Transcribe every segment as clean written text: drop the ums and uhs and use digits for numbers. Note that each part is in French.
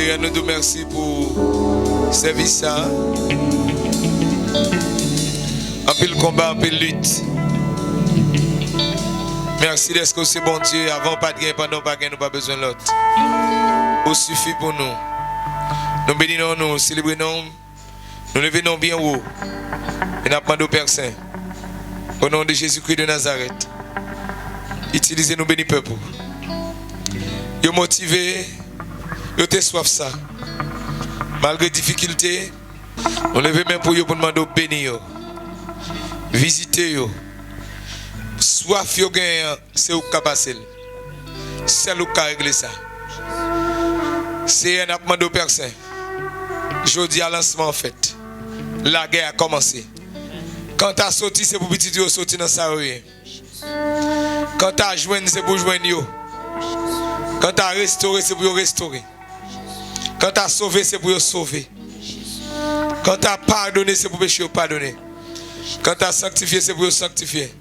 Seigneur, nous te remercions pour ce service. Un peu le combat, un peu de lutte. Merci d'être que c'est bon Dieu. Avant pas de gain, pendant pas de gain, nous pas besoin de l'autre. Au suffit pour nous. Nous bénissons, nous célébrons, nous levons bien haut. Et nous demandons au Père Saint. Au nom de Jésus-Christ de Nazareth. Utilisez-nous bénis peuple. Vous motivé, vous avez soif ça. Malgré difficulté, on lève main pour vous pour demander au bénir. Visitez vous. Soif vous gagne, c'est vous qui passez. C'est vous qui régler ça. C'est un demandé au Père Saint. Jeudi à lancement en fait. La guerre a commencé. Quand tu as sorti, c'est pour petit Dieu sortir dans sa rue. Quand tu as joint, c'est pour joindre. Quand tu as restauré, c'est pour restaurer. Quand tu as sauvé, c'est pour sauver. Quand tu as pardonné, c'est pour pécher pardonner. Quand tu as sanctifié, c'est pour sanctifier.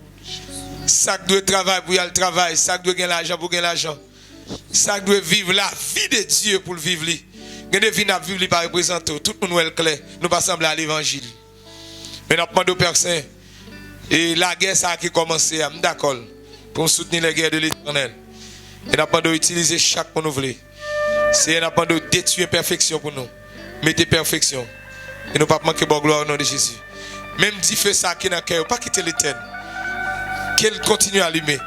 Ça doit travailler pour y aller travail. Ça doit gagner l'argent pour gagner l'argent. Ça doit vivre la vie de Dieu pour le vivre. Nous devons vivre par représenter. Tout le monde est clair. Nous pas sembler à l'évangile. Mais nous demandons au Père Saint. Et la guerre ça qui a commencé. D'accord. Pour soutenir la guerre de l'Éternel. Et nous demandons d'utiliser chaque pour nous voulons. C'est nous demandons de détruire perfection pour nous. Mettez perfection. Et nous pas manquer de gloire au nom de Jésus. Même dit feu ça qui est dans le cœur. Pas quitter l'éternel. Qu'elle continue à allumer.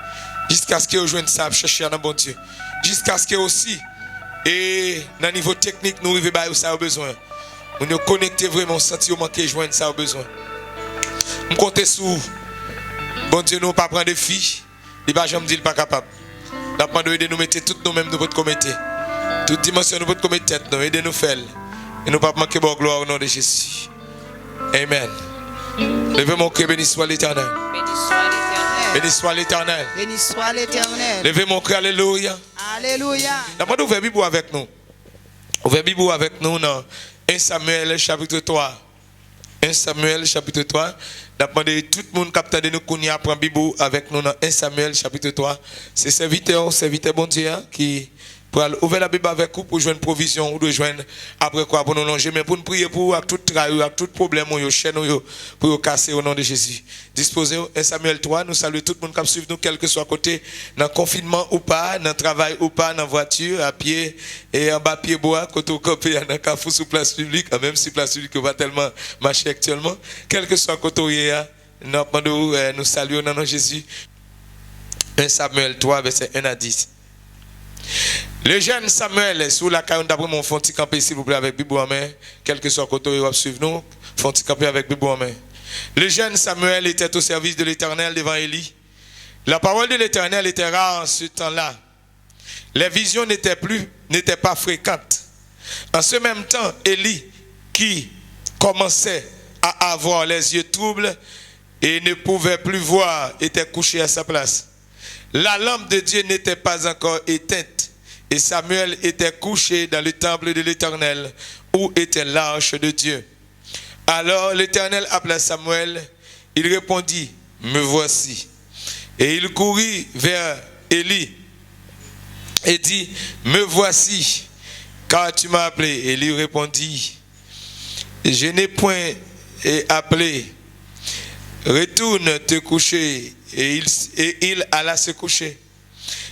Jusqu'à ce qu'elle rejoigne ça. Chercher un bon Dieu. Jusqu'à ce qu'elle aussi. Et dans le niveau technique, nous arrivons à ça au besoin. Nous nous connecter vraiment, sentir manquer, joindre ça au besoin. Nous comptons sur bon Dieu, nous ne pas prendre des filles. Il ne va jamais dire pas capable. Nous avons aider nous mettre toutes nous-mêmes nous pouvons commettre. Toute dimension nous pouvons commettre tête, nous aider nous faire. Et nous ne pas manquer de gloire au nom de Jésus. Amen. Levez mon cœur, béni soit l'Éternel. Béni soit l'Éternel. Béni soit l'Éternel. Levez mon cœur, alléluia. Alléluia. D'abord, ouvrez Bible avec nous. Ouvrez Bible avec nous dans 1 Samuel chapitre 3. 1 Samuel chapitre 3. D'abord, tout le monde capte de nous qu'on y apprend Bible avec nous dans 1 Samuel chapitre 3. C'est serviteur bon Dieu qui pour ouvrir la Bible avec vous pour jouer une provision ou de joindre après quoi pour nous longer mais pour nous prier pour à tout travail, à tout problème ou chaîne pour casser au nom de Jésus. Disposez 1 Samuel 3, nous saluons tout le monde qui suit nous quel que soit côté dans confinement ou pas, dans travail ou pas, dans voiture, à pied et en bas pied bois, côté au copé dans cafou sous place publique, même si place publique va tellement marcher actuellement, quel que soit côté nous saluons dans nom de Jésus. 1 Samuel 3 verset 1 à 10. Le jeune Samuel, sous la caille d'après mon font camper s'il vous plaît avec Bible en main, quel que soit côté où suivre nous, font camper avec Bible en main. Le jeune Samuel était au service de l'Éternel devant Élie. La parole de l'Éternel était rare en ce temps-là. Les visions n'étaient pas fréquentes. En ce même temps, Élie, qui commençait à avoir les yeux troubles et ne pouvait plus voir, était couché à sa place. La lampe de Dieu n'était pas encore éteinte et Samuel était couché dans le temple de l'Éternel où était l'arche de Dieu. Alors l'Éternel appela Samuel, il répondit, me voici. Et il courut vers Élie et dit, me voici, car tu m'as appelé. Et Élie répondit, je n'ai point appelé, retourne te coucher. Et il alla se coucher.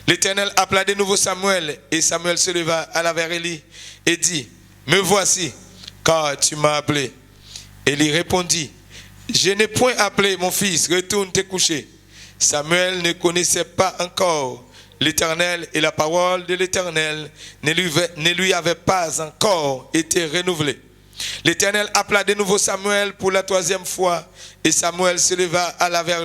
L'Éternel appela de nouveau Samuel, et Samuel se leva, alla vers Élie et dit, me voici, car tu m'as appelé. Élie répondit, je n'ai point appelé mon fils, retourne te coucher. Samuel ne connaissait pas encore l'Éternel, et la parole de l'Éternel ne lui avait pas encore été renouvelée. L'Éternel appela de nouveau Samuel pour la troisième fois, et Samuel se leva, alla vers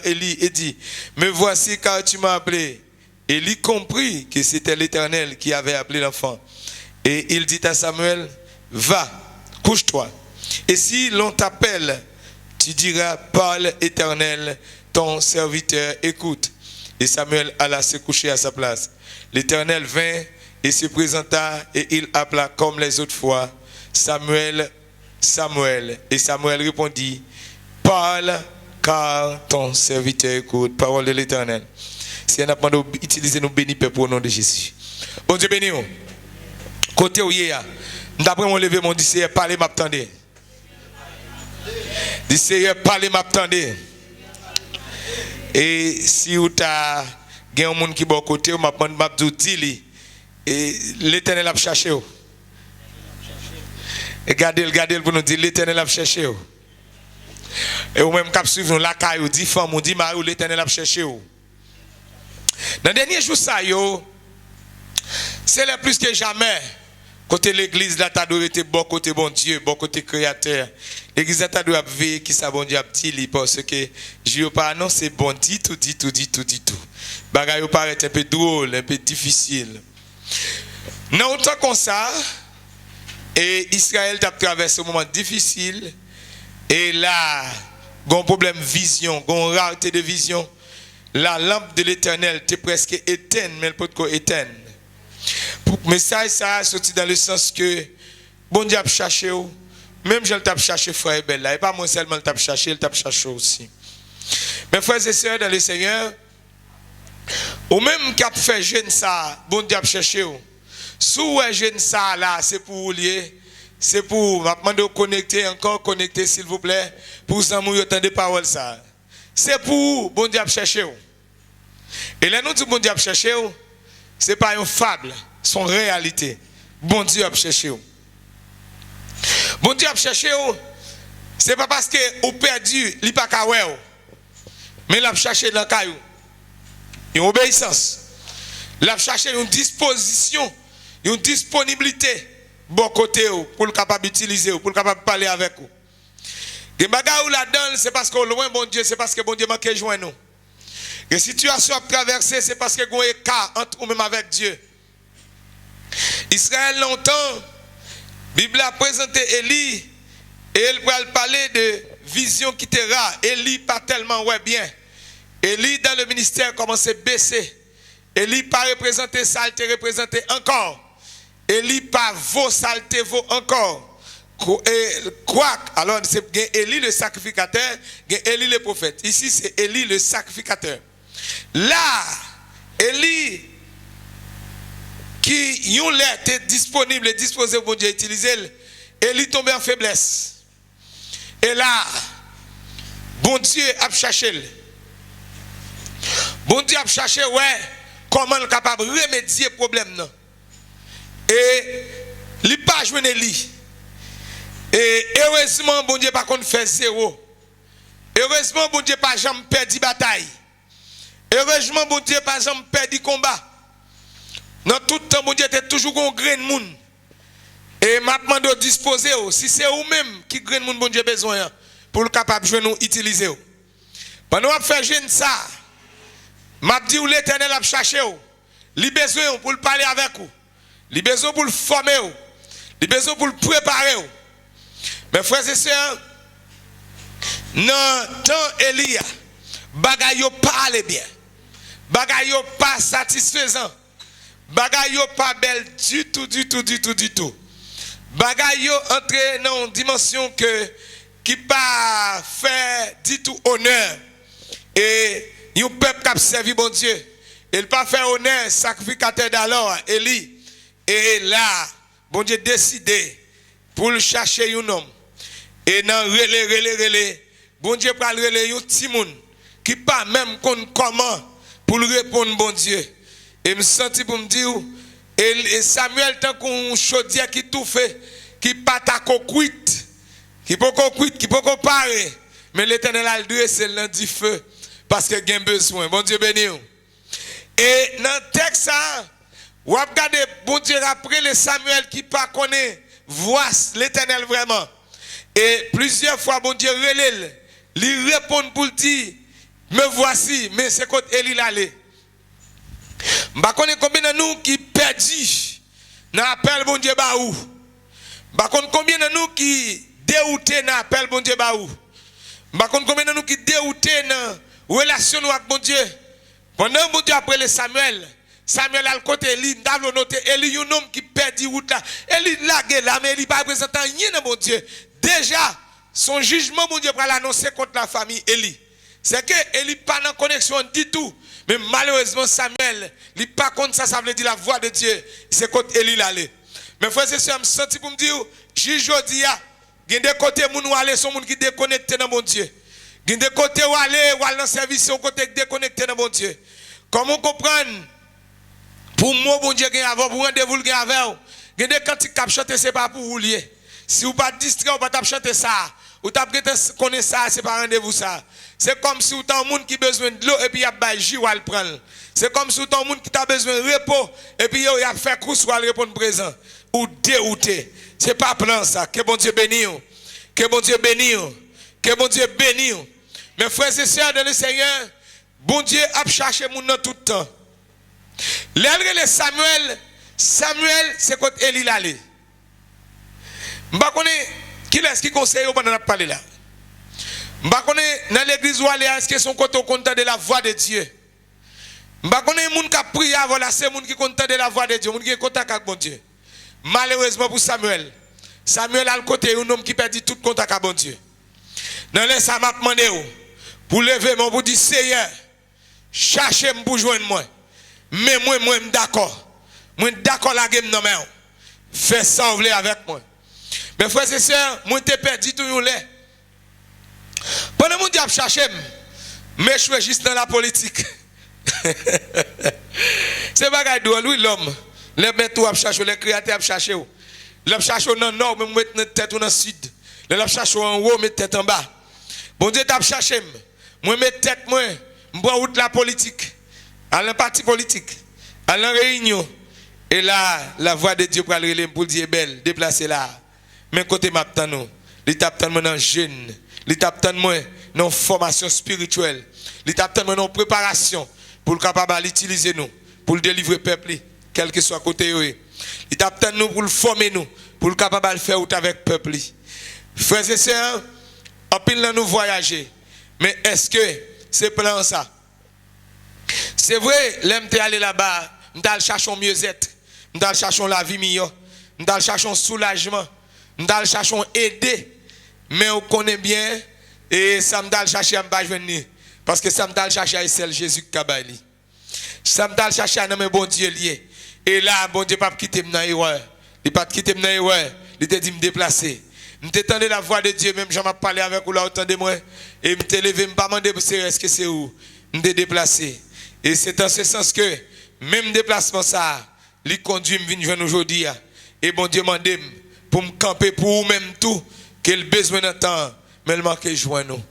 Élie et dit, me voici car tu m'as appelé. Élie comprit que c'était l'Éternel qui avait appelé l'enfant. Et il dit à Samuel, va, couche-toi. Et si l'on t'appelle, tu diras, parle Éternel, ton serviteur écoute. Et Samuel alla se coucher à sa place. L'Éternel vint et se présenta, et il appela comme les autres fois, Samuel, Samuel. Et Samuel répondit, parle, car ton serviteur écoute. Parole de l'Éternel. Si on a pas utilisé nos bénis pour au nom de Jésus. Bon Dieu béni. Côté où il y a. D'après mon levé, mon dit Seigneur, parlez, m'attendez. Dit Seigneur, parlez, m'attendez. Et si vous avez un monde qui est bon côté, vous m'attendez, dit et l'Éternel a cherché. Et gardez pour nous dire l'Éternel a cherché. Et vous même cap suivre la caille, dit femme, on dit mari, l'Éternel a cherché. Dans le dernier jour ça c'est le plus que jamais côté l'église là t'as été bon côté bon Dieu, bon côté créateur. L'église là t'as dû veiller qui ça bon Dieu a petit parce que je pas non c'est bon dit tout. Bagaille paraît un peu drôle, un peu difficile. Non autant comme ça et Israël t'a traversé un moment difficile et là gon problème vision, gon rareté de vision. La lampe de l'Éternel était presque éteinte, mais elle peut être éteinte. Mais ça a sorti dans le sens que bon Dieu a cherché, même je l'ai cherché frère belle là, et pas moi seulement le cherché, il t'a cherché aussi. Mes frères et sœurs dans le Seigneur, ou même qui a fait jeune ça, bon Dieu a cherché. Sous jeune ça là, c'est pour vous lier, c'est pour m'apprendre de connecter s'il vous plaît, pour vous entendre des paroles ça. C'est pour bon Dieu a cherché. Et là nous dit bon Dieu a cherché, c'est pas une fable, c'est une réalité. Bon Dieu a cherché. Bon Dieu a cherché, c'est pas parce que vous perdu, il pas qu'à mais il a cherché dans le caillou. Une obéissance. Il a cherché une disposition, une disponibilité bon côté pour le capable d'utiliser, pour le capable de parler avec vous. Les bagages où la donne, c'est parce que loin bon Dieu, c'est parce que bon Dieu manque de joindre nous. Les situations à traverser, c'est parce que vous avez un écart entre vous même avec Dieu. Israël longtemps, la Bible a présenté Élie et elle va parler de vision qui était rare. Élie pas tellement bien. Élie dans le ministère commence à baisser. Élie pas représenté ça, il représenté encore. Élie pas vaut saleté vaut encore. Quoi? Alors c'est Élie le sacrificateur, Élie le prophète. Ici c'est Élie le sacrificateur. Là, Élie qui yon était disponible et disposé pour Dieu utiliser, Élie tombe en faiblesse. Et là, bon Dieu a cherché. Bon Dieu a cherché comment il est capable de remédier le problème non. Et il n'a pas joué Élie. Et heureusement, bon Dieu, par contre, fait zéro. Heureusement, bon Dieu, pas jamais perdu bataille. Heureusement, bon Dieu, pas jamais perdu combat. Dans tout le temps, bon Dieu, était toujours un grain de monde. Et maintenant, de disposer, si c'est vous-même qui grain de monde, bon Dieu, besoin, pour le capable de nous utiliser. Pendant qu'on fait jeune ça, m'a dit où l'Éternel a cherché, il a besoin pour le parler avec vous. Il a besoin pour le former, il a besoin pour le préparer. Mes frères et sœurs, non, tant Elia, bagay yo pas aller bien, bagay yo pas satisfaisant, bagay yo pas belle du tout. Bagay yo entre dans une dimension qui pas fait du tout honneur. Et un peuple qui a servi bon Dieu, il pas fait honneur sacrificateur d'alors, Élie. Et là, bon Dieu décidé pour le chercher un homme. Et dans relais, bon Dieu pour le relais un petit monde qui pas même comment pour lui répondre bon Dieu. Et me senti pour me dire et Samuel tant qu'on chaudière qui tout fait qui pas ta coquite qui peut parer mais l'Éternel a dressé lundi feu parce que gain besoin. Bon Dieu béni. Et dans le texte ça ou regardez bon Dieu après le Samuel qui pas connaît voix l'Éternel vraiment. Et plusieurs fois, bon Dieu relève, lui répond pour dire, me voici, mais c'est quand Élie l'aller. Je connais combien de nous qui perdus dans l'appel bon Dieu baou. Je connais combien de nous qui déroutés dans l'appel bon Dieu baou. Je connais combien de nous qui déroutés dans la relation avec bon Dieu. Pendant bon Dieu après le Samuel a le côté Élie, nous noté Élie un homme qui perdit route là. Élie lagué là, mais Élie pas représentant rien de bon Dieu. Déjà, son jugement, mon Dieu, pour l'annoncer contre la famille Élie. C'est que Élie pas dans connexion du tout. Mais malheureusement, Samuel, il pas contre ça, ça veut dire la voix de Dieu. C'est contre Élie l'aller. Mais frère c'est ça me senti pour me dire jodi a gen des côtés moun ou aller son moun qui déconnecté dans bon Dieu. Gen des côtés ou aller dans service son côté déconnecté dans bon Dieu. Comment comprendre pour moi bon Dieu gen avant pour rendez-vous gen avec gen des cantiques cap chanter c'est pas pour vous lier. Si vous pas distrait ou pas t'a chanter ça, ou t'a connaître ça c'est pas rendez-vous ça. C'est comme si vous t'as un monde qui besoin de l'eau et puis il y a ba jus ou al prendre. C'est comme si vous t'as un monde qui t'a besoin de repos et puis il y a fait course ou al répondre présent ou dérouté. C'est pas plan ça. Que bon Dieu bénisse. Que bon Dieu bénisse. Que bon Dieu bénisse. Mes frères et sœurs dans le Seigneur, bon Dieu a cherché mon nom tout le temps. L'élève Samuel, c'est quand Élie l'allait. M'ba connais qui est-ce qui conseille pendant la parler là. M'ba connais dans l'église où aller est-ce que son côté content de la voix de Dieu. M'ba connais moun qui prie avant là c'est moun qui content de la voix de Dieu, moun qui est contact avec bon Dieu. Malheureusement pour Samuel a le côté un homme qui perdit tout contact avec bon Dieu. Dans les ça m'a demandé pour lever mon pour dire Seigneur, cherchez pour joindre moi. Mais moi d'accord. Moi d'accord la game non mais. Fais ça avec moi. Mes frères et sœurs, moi t'ai perdu tout yon lait. Pendant mon diable chercher, mais je suis juste dans la politique. C'est bagay drôle, oui l'homme. Les bêtes ou chercher, les créateurs chercher. Les chercher dans le nord, mais mettre notre tête dans le sud. Les chercher en haut, mettre tête en bas. Bon Dieu t'a cherché. Moi mettre tête moi, m'prend route la politique. À un parti politique, à la réunion. Et là, la voix de Dieu pour dire belle, déplacer là. Mais côté m'attend nous, l'étape tant dans jeune, l'étape tant moi dans formation spirituelle, l'étape tant dans préparation pour le capable d'utiliser nous, pour le délivrer peuple, quel que soit côté eux. L'étape tant nous pour le former nous, pour le capable de faire avec peuple. Frères et sœurs, en pile nous voyager. Mais est-ce que c'est plan ça? C'est vrai, l'aime aller là-bas, m'dal chercher mieux-être, m'dal chercher la vie meilleure, m'dal chercher soulagement. M'dal cherchons aider mais on connaît bien et ça m'dal chercher m'pas venir parce que ça m'dal chercher c'est Jésus qui kabali ça m'dal chercher dans mes bon Dieu lié et là bon Dieu pas quitter me dans erreur il pas quitter me dans erreur il te dit me déplacer m'entendre la voix de Dieu même j'en m'a parlé avec ou là entendez moi et me te lever me pas demander est-ce que c'est où me déplacer et c'est en ce sens que même déplacement ça lui conduit me venir joindre aujourd'hui et bon Dieu m'a demandé pour me camper pour vous-même tout, quel besoin d'entendre, mais le manque joindre nous.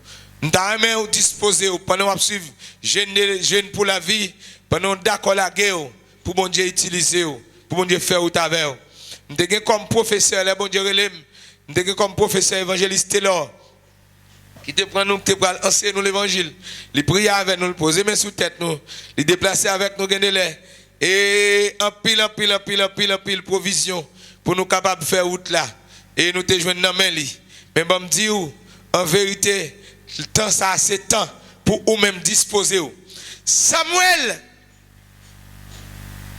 Nous avons disposé pendant que suivre jeune pour la vie, pendant d'accord la guerre, pour bon Dieu utiliser, pour bon Dieu faire au travers. Nous avons comme professeur, les bon Dieu relève, nous avons comme professeur évangéliste Taylor, qui te prend nous, qui te enseigner nous l'évangile, il prie avec nous, il pose main sous tête nous, il déplacer avec nous, et en pile provision. Pour nous capables de faire route là et nous te joindre dans main li mais bon me dit en vérité le temps ça c'est temps pour ou même disposer Samuel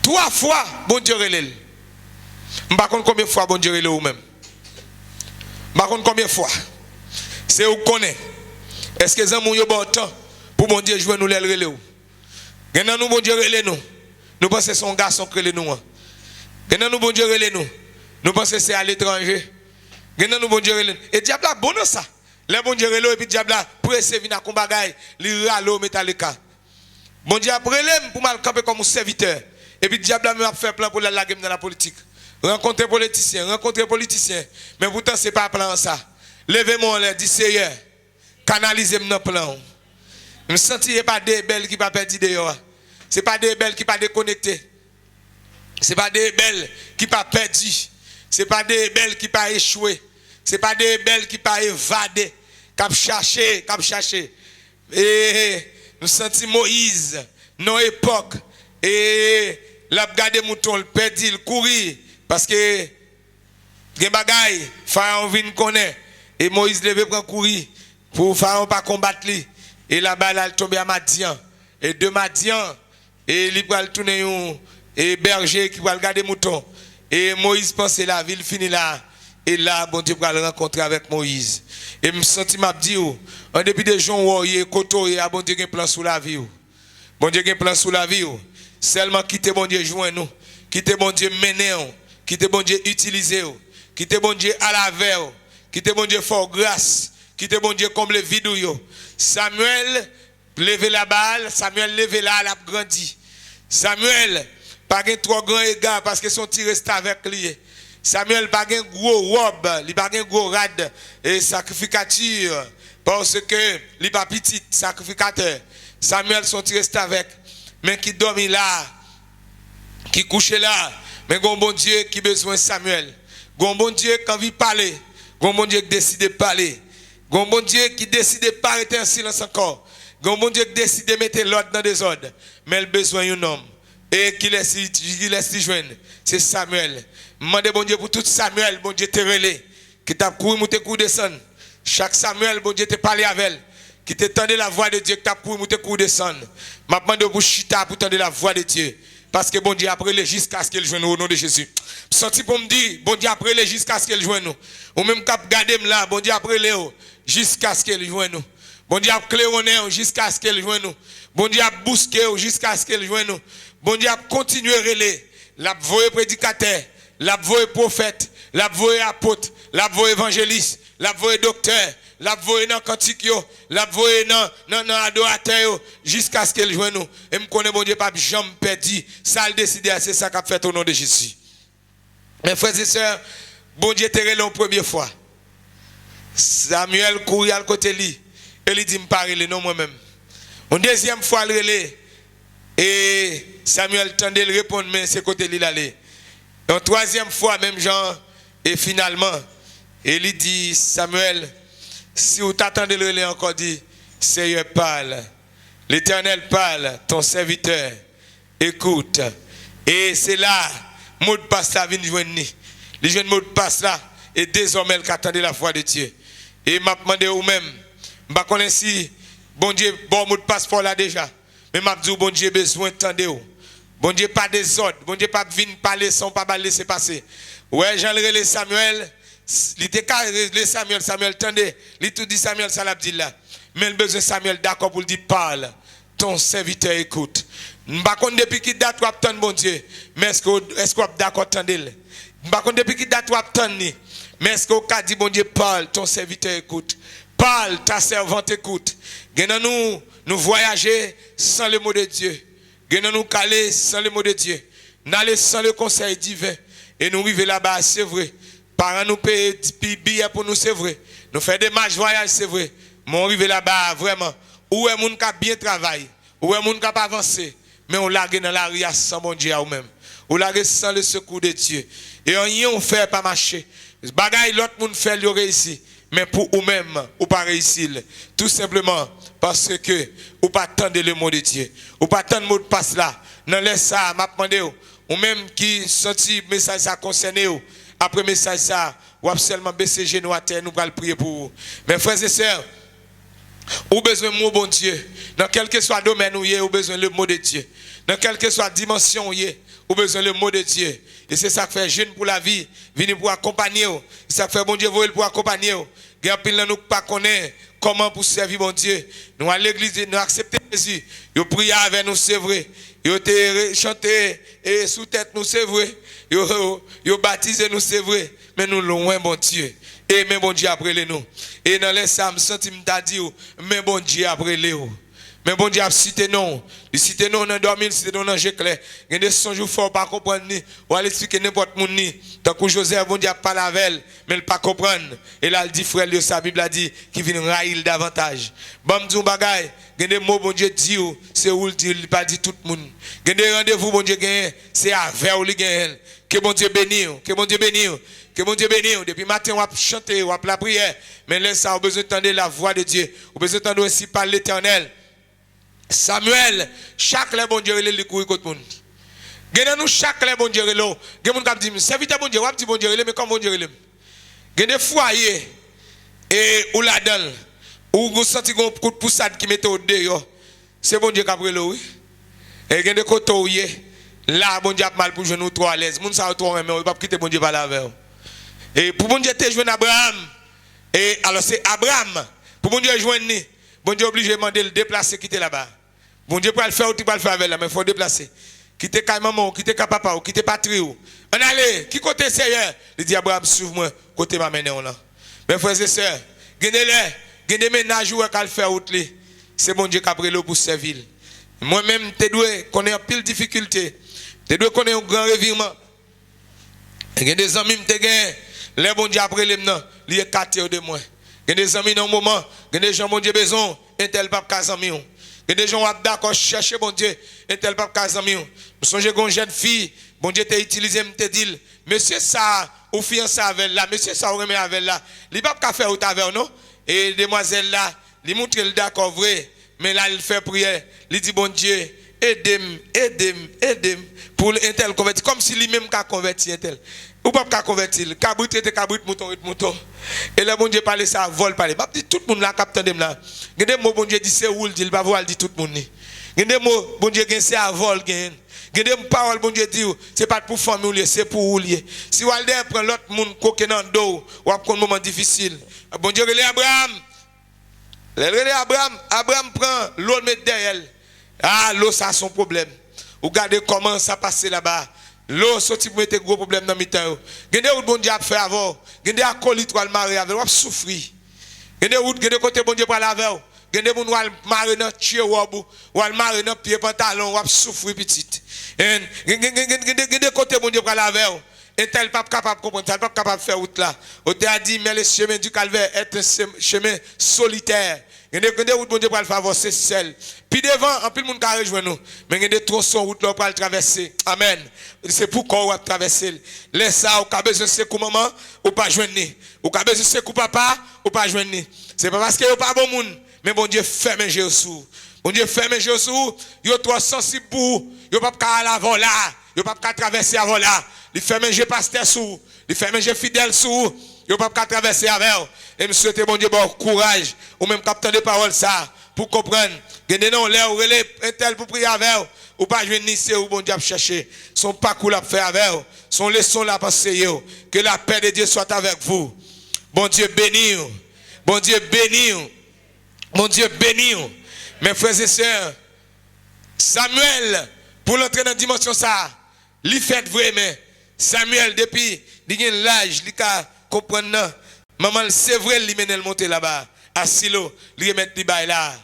3 fois bon Dieu relève m'pa connait combien de fois bon Dieu relève ou même m'pa connait combien de fois c'est ou connaît est-ce que zanmou yo bon temps pour bon Dieu joindre nous les relève maintenant nous bon Dieu relève nous pensons son garçon relève nous maintenant nous bon Dieu relève nous pensons que c'est à l'étranger. Nous bon Dieu et diable bon dans ça. Les bon Dieu et puis diable pressé venir à combat li ralo metalika. Bon Dieu après pour mal camper comme un serviteur et puis diable m'a fait plan pour la game dans la politique. Rencontrer politiciens, mais pourtant c'est pas plan ça. Levez-moi là dit Seigneur, canalisez mon plan. Me sentir pas des belles qui pas perdu dehors. C'est pas des belles qui pas déconnecté. C'est pas des belles qui pas perdu. C'est pas des belles qui pas échoué. C'est pas des belles qui pas évadé. Cap chercher. Et nous sentons Moïse, nos époques. Et l'a gardé mouton, le perdu, le courir. Parce que, gen bagay, Pharaon vient connaître. Et Moïse devait prendre courir. Pour Pharaon pas combattre lui. Et là-bas, il tombe à Madian. Et de Madian, et il va tourner et berger qui va regarder mouton. Et Moïse pense la ville finit là. Et là, bon Dieu va le rencontrer avec Moïse. Et me senti m'a dit, en début de gens, il y a koto, et bon Dieu a un plan sous la vie. Bon Dieu a un plan sous la vie. Seulement quitter bon Dieu joindre nous. Quitter bon Dieu mener. qui te bon Dieu utiliser, qui te bon Dieu à la veille, qui te bon Dieu fort grâce, qui te bon Dieu comble vide yo. Samuel lever la balle, Samuel lever là, elle a grandi. Samuel pas un trop grand égard parce que son tir reste avec lui. Samuel pas un gros robe, il pas un gros rad et sacrificature parce que il pas petit sacrificateur. Samuel son tir reste avec mais qui dormi là, qui couche là, mais gon bon Dieu qui besoin de Samuel. Gon bon Dieu qui envie parler, gon bon Dieu qui décide de parler. Gon bon Dieu qui décide de pas rester en silence encore. Gon bon Dieu qui décide de mettre l'ordre dans des ordres. Mais il besoin d'un homme. Et qui laisse joindre. C'est Samuel. Demandez bon Dieu pour tout Samuel, bon Dieu te relé. Qui t'a couru, ou te couru descendre. Chaque Samuel, bon Dieu te parlé avec elle. Qui te tendait la voix de Dieu, qui t'a couru, ou te couru descendre. M'a demandé pour chita pour tendre la voix de Dieu. Parce que bon Dieu après les jusqu'à ce qu'il joigne au nom de Jésus. Senti pour me dire, bon Dieu après les jusqu'à ce qu'il joigne nous. Ou même cap garder là, bon Dieu après les jusqu'à ce qu'il joigne nous. Bon Dieu a claironné jusqu'à ce qu'il joigne nous. Bon Dieu a bousqué jusqu'à ce qu'il joigne nous. Bon Dieu a continué à relayer. La voix prédicateur, la voix prophète, la voix apôtre, la voix évangéliste, la voix docteur, la voix dans cantique, la voix dans adorateur jusqu'à ce qu'il joigne nous. Et me connaît bon Dieu pas jamais perdu. Ça le décidé, c'est ça qu'a fait au nom de Jésus. Mes frères et sœurs, bon Dieu te relé la première fois. Samuel courit à côté de lui. Et il dit, me parler, non moi-même. Une deuxième fois, il relé. Et Samuel tendait le répondre, mais c'est côté lui l'aller. Une troisième fois, même Jean, et finalement, il dit, Samuel, si vous t'attendez le relé encore, dit, Seigneur parle. L'Éternel parle, ton serviteur, écoute. Et c'est là, mot de passe là, vient joindre. Les jeunes mots de passe là, et désormais, il attendait la voix de Dieu. Et m'a demandé ou même, je connais si bon Dieu bon mot de passe pour là déjà. Mais m'a dit bon Dieu besoin d'entendre. Bon Dieu pas des ordres, bon Dieu pas venir parler sans pas laisser passer. Ouais, Jean le Samuel, il était carré Samuel, Samuel tendait, il tout dit Samuel ça l'a dit là. Mais le besoin Samuel d'accord pour dire parle. Ton serviteur écoute. M'pa connait depuis qui date ou attendre bon Dieu. Mais est-ce que d'accord attendre? M'pa connait depuis qui date ou attendre. Mais est-ce qu'on a dit, bon Dieu, parle, ton serviteur écoute. Parle, ta servante écoute. Nous voyager sans le mot de Dieu. Nous caler sans le mot de Dieu. N'aller sans le conseil divin. Et nous arriver là-bas, c'est vrai. Parents nous payer billets pour nous, c'est vrai. Nous faire des marches voyage, c'est vrai. Mais on arrive là-bas, vraiment. Où est moun qui a bien travaillé? Où est moun qui a pas avancé? Mais on l'a dans la ria sans bon Dieu à vous-même. On l'a sans le secours de Dieu. Et on fait pas marcher. Bagaille l'autre monde fait le réussir, mais pour vous-même ou pas réussir tout simplement parce que ou pas attendre le mot de Dieu ou pas attendre le mot de passe là non laisse ça m'a demandé ou même qui senti message ça concerné après message ça ou seulement baisser genoux à terre nous va prier pour vous. Mes frères et sœurs, ou besoin de mot bon Dieu dans quel que soit domaine où y est ou besoin le mot de Dieu dans quelle que soit dimension où y est ou besoin le mot de Dieu. Et c'est ça qui fait jeune pour la vie, venir pour accompagner. C'est ça qui fait bon Dieu pour accompagner. Nous ne pas connaître comment pour servir bon Dieu. Nous à l'église, nous accepter Jésus. Nous prions avec nous, c'est vrai. Nous chanter et sous tête nous, c'est vrai. Nous baptiser nous, c'est vrai. Mais nous loin bon Dieu. Et mais bon Dieu après nous. Et dans les psaumes, senti m'ta dit, mais bon Dieu après nous. Mais bon Dieu a cité non. Il cité non dans dormir, il cité non dans clair. Il y a des songes forts pas comprendre ni. Ou aller expliquer n'importe monde ni. Tant que Joseph bon Dieu a parlé avec elle, mais il pas comprendre. Et là il dit frère, sa Bible a dit qu'il vient railler davantage. Bon dit bagay, il y a des mots bon Dieu dit c'est où il dit, il pas dit tout le monde. Il y a des rendez-vous bon Dieu gagne, c'est avec ou il gagne. Que bon Dieu bénisse, que bon Dieu bénisse. Que bon Dieu bénisse. Depuis matin, on va chanter, on va la prière. Mais là, ça, on a besoin d'entendre la voix de Dieu. On a besoin d'entendre aussi par l'Éternel. Samuel, chaque les bon Dieu, il courir contre monde. Gardez nous chaque les bon Dieu, il y a mon qui dit, serviteur bon Dieu, on dit bon Dieu, mais comme bon Dieu, il y a des foyers et ou la dalle, ou vous sentez un coup de poussade qui mettait au dehors. C'est bon Dieu qui a pris l'eau. Et il y a des côtés là, bon Dieu a mal pour jouer nous trop à l'aise. Moun sa trop mais on pas quitter bon Dieu par la veille. Et pour bon Dieu te joindre Abraham. Et alors c'est Abraham. Pour bon Dieu joindre ni, bon Dieu obligé de demander le déplacer quitter là-bas. Bon Dieu peut le faire ou tu peux le faire avec là, mais il faut déplacer. quitter maman, quitter papa, quitter patrie. On allait, qui côté Seigneur? Il dit Abraham, suive-moi, côté ma mène là. Mes frères et sœurs, gagnez des ménages où qu'elle fait route li. C'est bon Dieu qui a pris l'eau pour servir. Moi-même, tu dois connaître pile difficulté. Tu dois connaître un grand revirement. Il y a des amis qui ont les bon Dieu après les gens, ils écartent de moi. Il y a des amis dans un moment, il y a des gens bon Dieu besoin, un tel pas cas ami. Il y a des gens qui d'accord chercher bon Dieu, un tel pas cas ami. Je songe une jeune fille, bon Dieu t'a utilisé, me dit, monsieur ça, ou fiancé avec là, monsieur ça, ou remet avec là. Il pas qu'à faire ou avec non? Et demoiselle là, il montre le d'accord vrai, mais là il fait prière, il dit bon Dieu, aidez-moi pour un tel converti, comme si lui-même qu'a converti un tel. Ou pas qu'à convertir, cabrit était cabrit mouton. Et là bon Dieu parle ça vol parler. Pas dit tout le monde là capteur dem là. Gende mot bon Dieu dit c'est où il pas voir dit tout le monde ni. Gende mot bon Dieu gen c'est à vol gen. Gende parole bon Dieu dit c'est pas pour famille c'est pour ou lié. Si ou aller prendre l'autre monde coqué dans dos ou a un moment difficile. Bon Dieu relé Abraham. Abraham prend l'eau met derrière. Ah l'eau ça son problème. Ou regardez comment ça passe là-bas. L'eau sorti pour mettre gros problème dans mi-temps. Gende ou bon Dieu a fait avant. Gende acolyte ou al marier avec ou souffrir. Gende côté bon Dieu pour aller avec. Gende moun ou al marier dans tier ou al marier dans pied pantalon ou souffrir petit. Gende côté bon Dieu pour aller avec. Et tel pas capable de comprendre, tel pas capable de faire route là. On t'a dit mais le chemin du calvaire est un chemin solitaire. Gende route bon Dieu pour le favor c'est seul. Puis devant en plus le monde qui rejoindre nous. Mais gende tronçon route là pour le traverser. Amen. C'est pourquoi on va traverser. Laisse ça au cas besoin c'est pour maman ou pas joindre. Au cas besoin c'est pour papa ou pas joindre. C'est pas parce que yo pas bon monde, mais bon Dieu ferme les yeux sur. Bon Dieu ferme les yeux sur. Yo trop sensible pour, yo pas qu'à l'avant là, yo pas qu'à traverser avant là. Il fait manger pasteur sous, il fait manger fidèle sous, il pas qu'à traverser avec. Et me souhaite bon Dieu bon courage ou même capteur de parole ça pour comprendre. Gende non l'air ou relé un tel pour prier avec ou pas joindre ni c'est ou bon Dieu chercher. Son parcours à faire avec, son leçon là penser que la paix de Dieu soit avec vous. Bon Dieu béni. Bon Dieu béni. Bon Dieu béni. Mes frères et sœurs, Samuel pour l'entrer dans la dimension ça, il fait vraiment. Samuel, depuis l'âge, il a compris, maman, c'est vrai, il mène le monter là-bas, à Silo, il remet le bail là.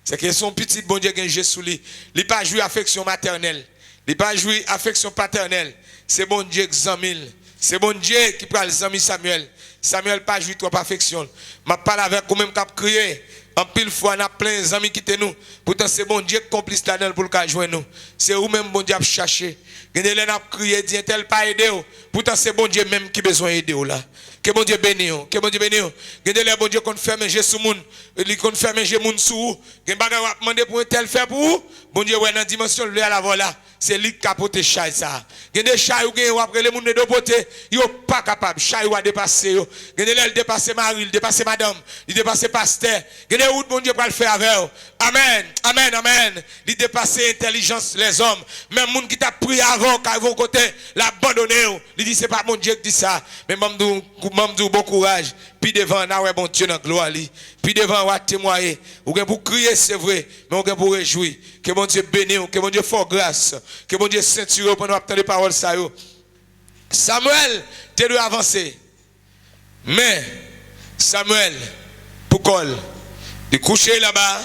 C'est que son petit bon Dieu qui est sous lui. Il n'a pas joué affection maternelle, il n'a pas joué affection paternelle. C'est bon Dieu qui examine. C'est bon Dieu qui prend les amis Samuel. Samuel n'a pas joué trop affection. Je parle avec vous même qui a crié. En pile fois, on a plein d'amis qui étaient nous. Pourtant, c'est bon Dieu complice là-dedans pour le joindre nous. C'est vous-même, bon Dieu, à chercher. Vous avez crié, dit, tel pas aider. Pourtant, c'est bon Dieu même qui a besoin d'aider. Que bon Dieu bénisse. Que bon Dieu bénisse. Vous avez bon Dieu qu'on fait manger sur moun. Qu'on fait manger moun sous. Vous avez demandé pour un tel faire pour vous. Bon Dieu, ouais, dans la dimension, lui à la voilà. C'est lui qui a porté chai ça. Vous avez des chai ou après les moun de deux côtés. Ils sont pas capables. Chai ou a dépassé. Vous avez dépassé Marie, il dépassé madame, il dépassé pasteur. Vous avez où bon Dieu pour le faire avec. Amen. Amen. Amen. Il dépasse l'intelligence les hommes. Même moun qui t'a pris avant, qui vont côté, l'abandonner. Il dit c'est pas mon Dieu qui dit ça. Mais m'amdou bon courage. Puis devant, na ouais bon Dieu dans gloire li. Puis devant, on va témoigner. Ou bien pour crier c'est vrai, mais on va pour réjouir. Que mon Dieu bénisse, que mon Dieu fasse grâce, que mon Dieu ceinture pendant attendre les paroles ça yo. Samuel, tu dois avancer. Mais Samuel, pour col, il couchait là-bas,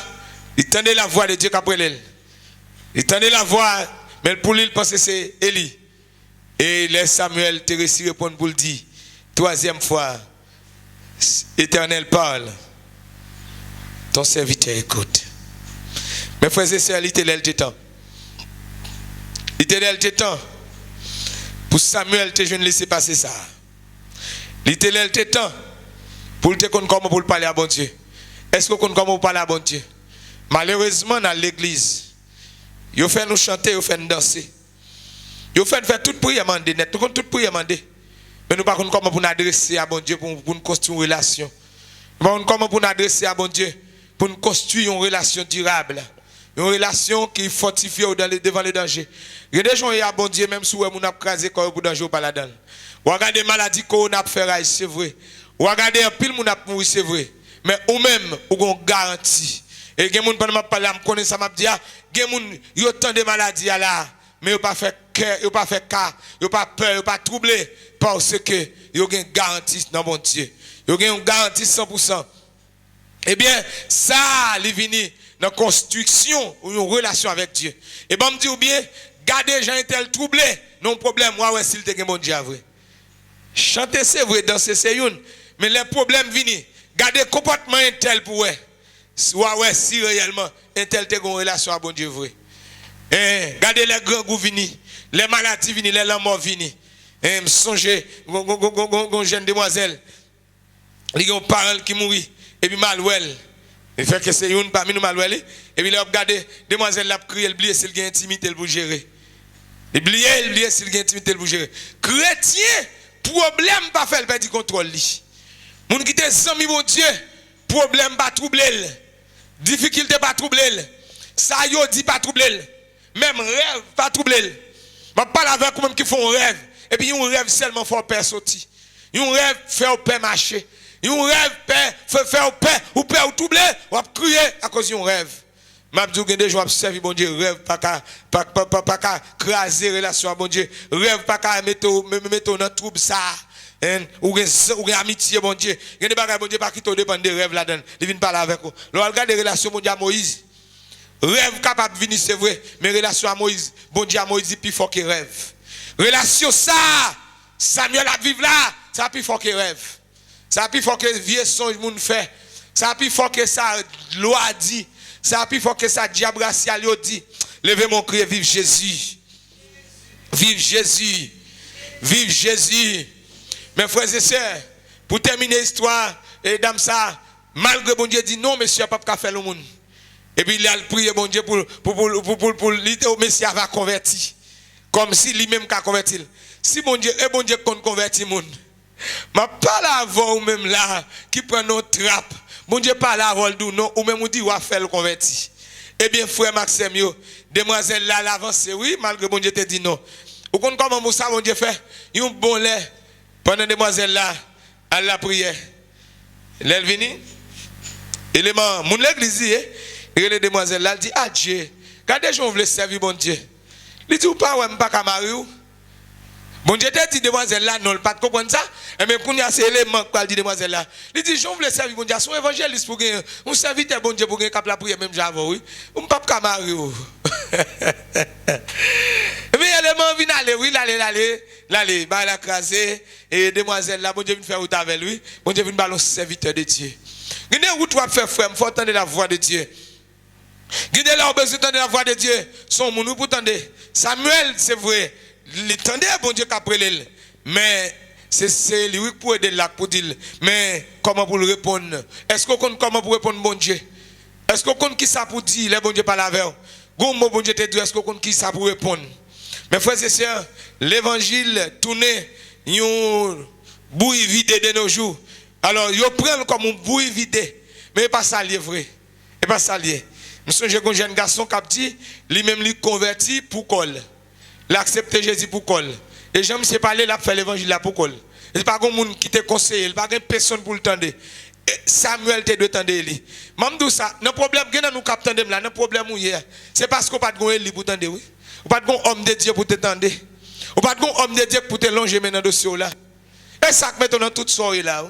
il tendait la voix de Dieu qu'après elle. Il tendait la voix, mais pour lui, il pensait c'est Élie. Et les Samuel te réussi répondre pour le dire. Troisième fois, Éternel parle. Ton serviteur écoute. Mes frères et sœurs, l'Éternel t'étend. L'Éternel t'étend. Pour Samuel, je ne laisser passer ça. L'Éternel t'étend. Pour te connaître comment pour parler à bon Dieu. Est-ce que vous connaissez comment pour parler à bon Dieu? Malheureusement, dans l'église, ils fait nous chanter, ils fait nous danser. Ils fait faire toute prière mandée, net. Nous connaissons toute prière mandée. Mais nous ne savons pas comment pour nous adresser à bon Dieu pour nous construire une relation. Nous ne savons pas comment pour nous adresser à bon Dieu pour nous construire une relation durable. Une relation qui fortifie devant le danger. Il y a des gens qui ont bon Dieu, même si nous avons crasé pour danger ou pas là-dedans. Regardez les maladies qu'on a fait, c'est vrai. Regardez un pile moun a mouru, c'est vrai. Mais ou même, ou on garantie. Et il y a des gens qui parlent, je connais ça, je dis, il y a des gens qui ont tant de maladies là. mais yo pas fait cœur, yo pas fait cas, yo pas peur, yo pas troublé parce que yo gen garantie dans bon Dieu. Yo gen une garantie 100%. Eh bien, ça, il vient dans la construction ou une relation avec Dieu. Et bon, me dit ou bien, gardez gens tel troublé, non problème, moi, ouais, s'il te gen bon Dieu vrai. Chanter c'est vrai, danser c'est une, mais les problèmes viennent. Gardez comportement tel pour ouais. Ouais, si réellement, un tel te gon relation avec bon Dieu vrai. Gardez les grands goûts venir, les maladies venir, les morts venir. Me songez, gon jeune demoiselle, il y a un parent qui mourit. Et puis Malouel, il fait que c'est une parmi nous Malouel, et puis il a regardé, demoiselle l'a crié, il oublie s'il a intimité pour gérer. Il oublie s'il a intimité pour gérer. Chrétien, problème pas faire le perdre contrôle li. Moun qui te zami mon Dieu, problème pas troubler. Difficulté pas troubler. Ça yo dit pas troubler. Même rêve pas troubler. Je parle avec vous même qui font un rêve, et puis un rêve seulement faut peur sortir. Un rêve fait au peur marcher. Un rêve faire au peur ou peur ou troubler, ou crier à cause d'un rêve. M'a dit que des jours observer bon Dieu, rêve pas craser relation à bon Dieu, rêve pas mettre dans trouble ça. Ou amitié bon Dieu. Il y a des bagages bon Dieu pas qui te dépend des rêves là-dedans. Il vient parler avec vous. Le regarde des relations bon Dieu à Moïse. Rêve capable de venir c'est vrai, mais relation à Moïse, bon Dieu à Moïse plus fort que rêve. Relation ça, Samuel a vivre là, ça plus fort que rêve. Ça plus fort que vieux songe moun fait. Ça plus fort que ça loi dit. Ça plus fort que ça diable racial dit. Levez mon cri, vive Jésus. Vive Jésus. Vive Jésus. Mes frères et sœurs, pour terminer l'histoire, et dame ça, malgré bon Dieu dit non, monsieur, pas faire le monde. Et puis il a prié bon Dieu pour le Messie va convertir. Comme si lui-même a converti. Si bon Dieu compte convertir monde. Ma pas la voix ou même là qui prend nos trappes. Bon Dieu pas la rôle d'ou non ou même ou dit ou a fait le converti. Eh bien frère Maxime yo, demoiselle là l'avance oui malgré bon Dieu te dit non. Ou compte comment ça bon Dieu fait? Un bon lait pendant demoiselle là à la prière. Elle vini élément mon l'église et les demoiselles là dit ah Dieu, quand des gens veulent servir bon Dieu. Il dit ou pas ouais pas ka marier ou. Bon Dieu te dit demoiselle là non pas comprendre ça et même pour y a ces éléments quoi dit demoiselle là il dit je voulais servir bon Dieu son évangéliste pour gagner on serviteur bon Dieu pour gagner cap la prière même j'avais oui on pas ka marier mais élément vient aller oui l'aller ba la craser et demoiselle là bon Dieu vient faire route avec lui bon Dieu vient ballon serviteur de Dieu gagner route va faire frère faut entendre la voix de Dieu gagner là besoin d'entendre la voix de Dieu son moun pour entendre Samuel c'est vrai l'étendait bon Dieu qu'après l'elle mais c'est lui pour aider là pour dire mais comment pour le répondre est-ce qu'on compte comment pour répondre bon Dieu est-ce qu'on compte qui ça pour dire les bon Dieu pas la veille gomme bon Dieu te dit est-ce qu'on compte qui ça pour répondre mes frères et sœurs l'évangile tourné une bouille vidée de nos jours alors yo prend comme une bouille vidée mais pas ça lié vrai et pas ça lié nous songe un jeune garçon qui a dit lui-même lui converti pour col l'accepter Jésus pour col. Et j'aime se parler là pour faire l'évangile là pour col. C'est pas un monde qui te conseille, il pas une personne pour le tendre. Samuel te doit tendre lui. Même tout ça, le problème que nous captons là, le problème où hier, c'est parce qu'on pas de gon pour tendre oui. Ou pas de gon homme de Dieu pour te tendre. Ou pas de gon homme de Dieu pour te longer maintenant dossier là. Et ça que maintenant toute soirée là.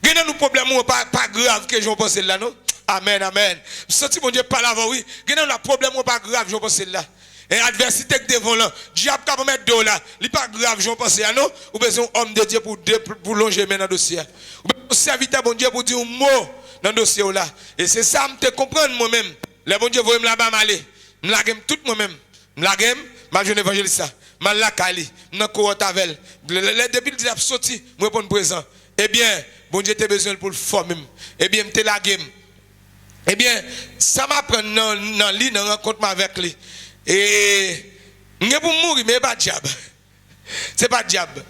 Gena nous problème pas grave que j'en pense là non. Amen amen. Senti mon Dieu pas là oui. Gena le problème pas grave j'en pense là. Et adversité que devant là, diable qui va mettre dos là, il pas grave, j'en pense à nous, ou besoin homme de Dieu pour longer dans le dossier. Ou besoin serviteur bon Dieu pour dire un mot dans le dossier là. Et c'est ça me te comprendre moi-même. Le bon Dieu voit me là-bas m'aller. Me la game tout moi-même. Me la game, ma jeune évangéliste ça. Ma la kali, nan cohorte avec. Depuis le diable sorti, me répondre présent. Eh bien, bon Dieu t'as besoin pour le former. Eh bien, me te la game. Eh bien, ça m'apprend dans lit dans rencontre avec lui. Et nous pour mourir mais pas diable. C'est pas diable.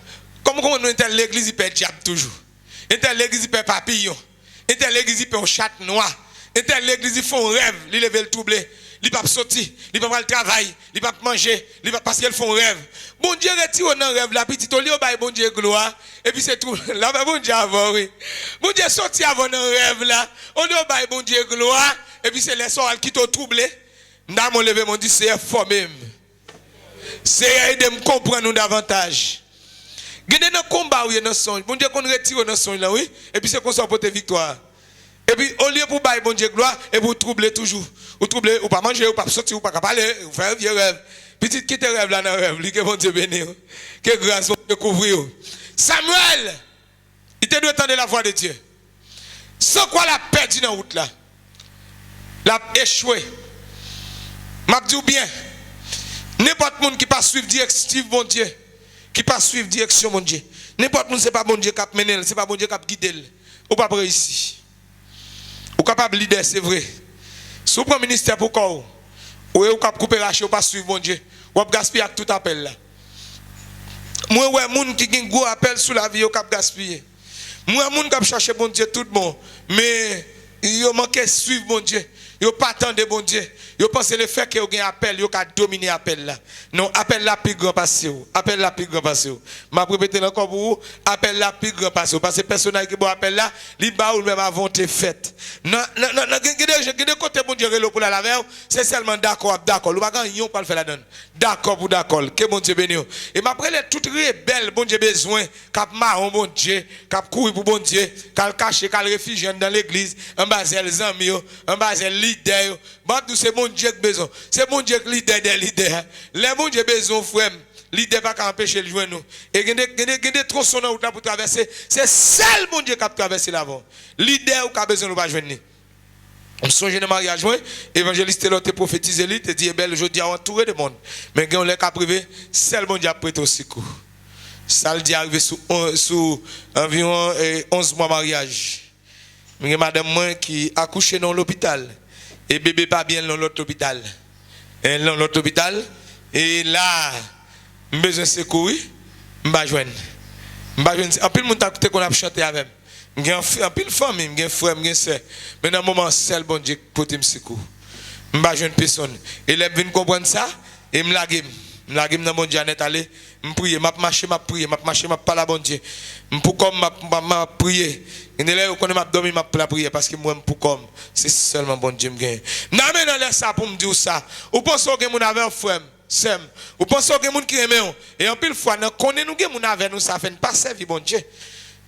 Comme nous entend l'église il perd diable toujours. Entend l'église il perd papillon. Entend l'église il perd chat noir. Entend l'église il font rêve, il lever le troublé, il pas sortir, il pas le travail, il pas manger, il pas parce qu'il font rêve. Bon Dieu retire dans rêve la petite au lieu bail bon Dieu gloire et puis c'est tout. Là bon Dieu avant oui. Bon Dieu sorti avant dans rêve là, au lieu bail bon Dieu gloire et puis c'est les soirs qui t'ont troublé. N'a mon levé mon dit c'est fort même. c'est aider me comprendre nous davantage. Gardez dans combat ou dans songe. Bon Dieu qu'on retire dans songe là oui et puis c'est qu'on soit porter victoire. Et puis au lieu pour bailler bon Dieu gloire et vous troubler toujours. Vous troubler ou pas manger ou pas sortir ou pas parler, vous faire vieux rêve. Petite quitte rêve là dans rêve, lui que bon Dieu béni. Que grâce pour découvrir. Samuel, il te doit entendre la voix de Dieu. Sans quoi la perdu dans la route là. La échoué. M'a dit bien. N'importe monde qui pas suivre direction bon Dieu, qui pas suivre direction mon Dieu. N'importe monde c'est pas bon Dieu qui a mené, c'est pas bon Dieu qui a guidé. Ou pas réussir. Ou capable leader c'est vrai. Si vous prenez ministère pour quoi ou capable couper racher ou pas suivre bon Dieu. Ou gaspiller tout appel là. Moi ouais monde qui gagne gros appel sur la vie ou cap gaspiller. Moi monde qui chercher bon Dieu tout bon, mais il manque suivre bon Dieu. Yo pas attendre bon Dieu. Yo pense le fait que yo gagne appel, yo ka dominer appel là. Non, appel la plus grand passé. Appel la plus grand passé. M'a répéter encore pour vous, appel la plus grand passé parce que personnage qui bon appel là, li ba ou même avant te fait. Non, gade côté bon Dieu relo pour la veille, c'est seulement d'accord. Ou pas yon pas le faire la donne. D'accord pour d'accord. Que bon Dieu béni. Et m'après les toutes rebelles bon Dieu besoin, cap marron bon Dieu, cap courir pour bon Dieu, cap cacher, cap réfugier dans l'église, en bas les amis, en bas leader, c'est mon Dieu qui besoin. C'est mon Dieu qui leader des leaders. Les mon Dieu besoin frère. Leader pas qu'à empêcher le joindre nous. Et gade trop son route pour traverser. C'est seul mon Dieu qui a traversé là-bas. Leader qui a besoin de pas joindre. On songe de mariage moi, évangéliste l'autre prophétisé lui te dit belle aujourd'hui entouré de monde. Mais quand on l'a privé, seul mon Dieu a prêté au secours. Ça le dit arrivé sous environ 11 mois mariage. Mais madame moi qui accouché dans l'hôpital et bébé pas bien dans l'autre hôpital. Et dans l'autre hôpital et là besoin de secours, m'ba joindre. En pile monde t'a écouté qu'on a chanté avec. M'gen en pile famille, m'gen frère, m'gen sœur. Mais dans moment seul bon Dieu pour me secours. M'ba joindre personne. Et les vinn comprendre ça et m'laguer dans mon Dieu net aller, m'prier, m'a marcher, m'a prier, m'a marcher, m'a parler bon Dieu. M'pour comme m'a prier. Et là on connaît m'a dormir, m'a la prier parce que moi m'pour comme c'est seulement bon Dieu m'gagne. Non mais dans ça pour me dire ça. Ou pensez que mon avec un frère Sem, ou pensez que moun qui aime et en pile fois nan connaît nous gen moun avec nous ça fait pas servir bon Dieu.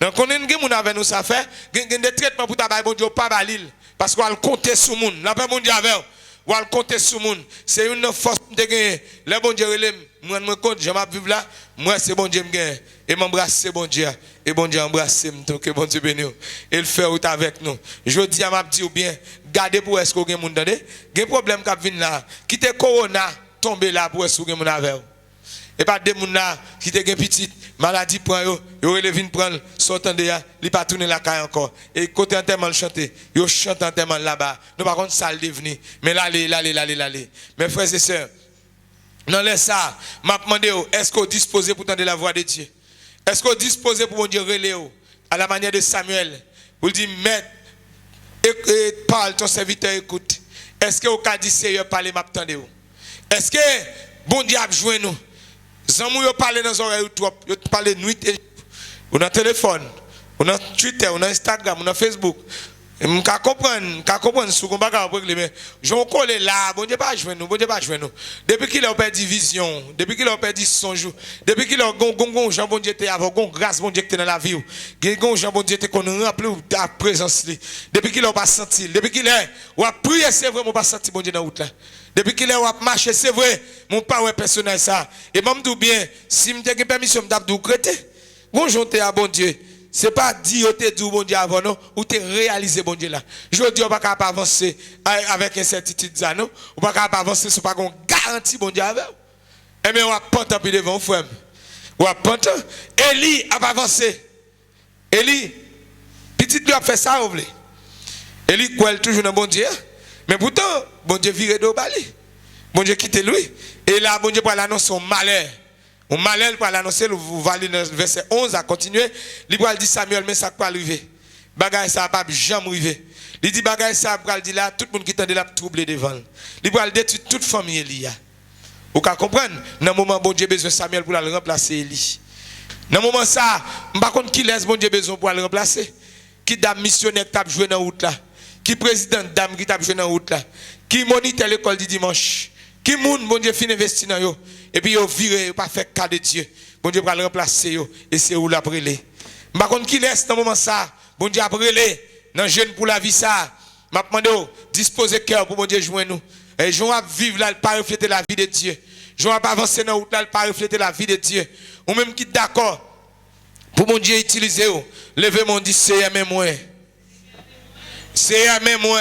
Nan connaît nous gen moun avec nous ça fait gen des traitements pour ta bail bon Dieu pas balil parce qu'on compter sur moun. La paix bon Dieu avec ou al compter sur moun. C'est une force de gagner. Le bon Dieu relève moi me compte je m'a vivre là, moi c'est bon Dieu me gagne et m'embrasser bon Dieu et bon Dieu embrasser me que bon Dieu béni. Et le faire out avec nous. Je dis à m'a dit ou bien garder pour est-ce que gen moun tande? Gen problème qui vinn là, quitter corona tomber là pour souger mon avec et pas des moun là qui te gen petite maladie prend yo relève prendre sortant de là il pas tourner la caille encore et côté enterrement chanter yo chante enterrement là-bas nous par contre ça le devenir mais là mes frères et sœurs dans les ça m'a demandé est-ce qu'on disposé pour entendre la voix de Dieu est-ce qu'on disposé pour mon Dieu relayer à la manière de Samuel pour dire maître et parle ton serviteur écoute est-ce que au cas dit Seigneur parler m'attendez est-ce que bon Dieu a joué nous? Zamou yo parle dans oreilles trop, yo parle nuit et on a téléphone, on a Twitter, on a Instagram, on a Facebook. M'ka comprendre sous qu'on bagarre pour mais j'on coller là, bon Dieu pas jouer nous, bon Dieu pas jouer nous. Depuis qu'il a perdu vision, depuis qu'il a perdu son jour, depuis qu'il a gon Jean bon Dieu était avant gon grâce bon Dieu était dans la vie. Gon Jean bon Dieu était qu'on rempli ta présence li. Depuis qu'il a pas senti, depuis qu'il est ou a prier c'est vrai mon pas senti bon Dieu dans route là. Depuis qu'il est ou a marché c'est vrai mon pas ouais personnel ça. Et même tout bien si me te permission m'd'abdou crété. Bonjour t'es à bon Dieu. C'est pas dire te dit bon Dieu avant non ou te réaliser bon Dieu là. Je dis on pas capable avancer avec incertitude ça non. On pas capable avancer c'est pas qu'on garantie bon Dieu avec. Et mais on va pas tant devant frère. On va pas tant Élie a pas avancé. Élie petit lui a fait ça ou vle. Élie quoi toujours dans bon Dieu. Mais pourtant bon Dieu viré de Bali. Bon Dieu quitte lui et là bon Dieu pour l'annoncer son malheur. On malheur pour l'annoncer, vous valez le verset 11 à continuer. Il dit Samuel, mais ça pas arriver. Bagaille ça pas jamais arriver. Il dit bagaille ça pour dire là tout le monde qui tendait là troublé devant. Il va détruire toute famille Elia. Vous comprenez? Dans le moment bon Dieu besoin Samuel pour le remplacer Élie. Dans le moment ça, par contre qui laisse bon Dieu besoin pour le remplacer? Qui dame missionnaire t'a joué dans route là? Qui président dame qui t'a joué dans route là? Qui moniteur l'école du dimanche? Qui moun, bon Dieu, fin investi dans yo. Et puis yo viré, yo pas fait cas de Dieu. Bon Dieu, va le remplacer yo. Et c'est où la brûler. Par contre, qui laisse dans le moment ça, bon Dieu, a brûlé. Dans jeune pour la vie ça. M'a demandé, disposer cœur pour bon Dieu joindre nous. Et je vais vivre là, pas refléter la vie de Dieu. Je vais pas avancer dans la route là, pas refléter la vie de Dieu. Ou même qui d'accord pour mon Dieu utiliser. Levez mon dit, c'est même moi. C'est même moi.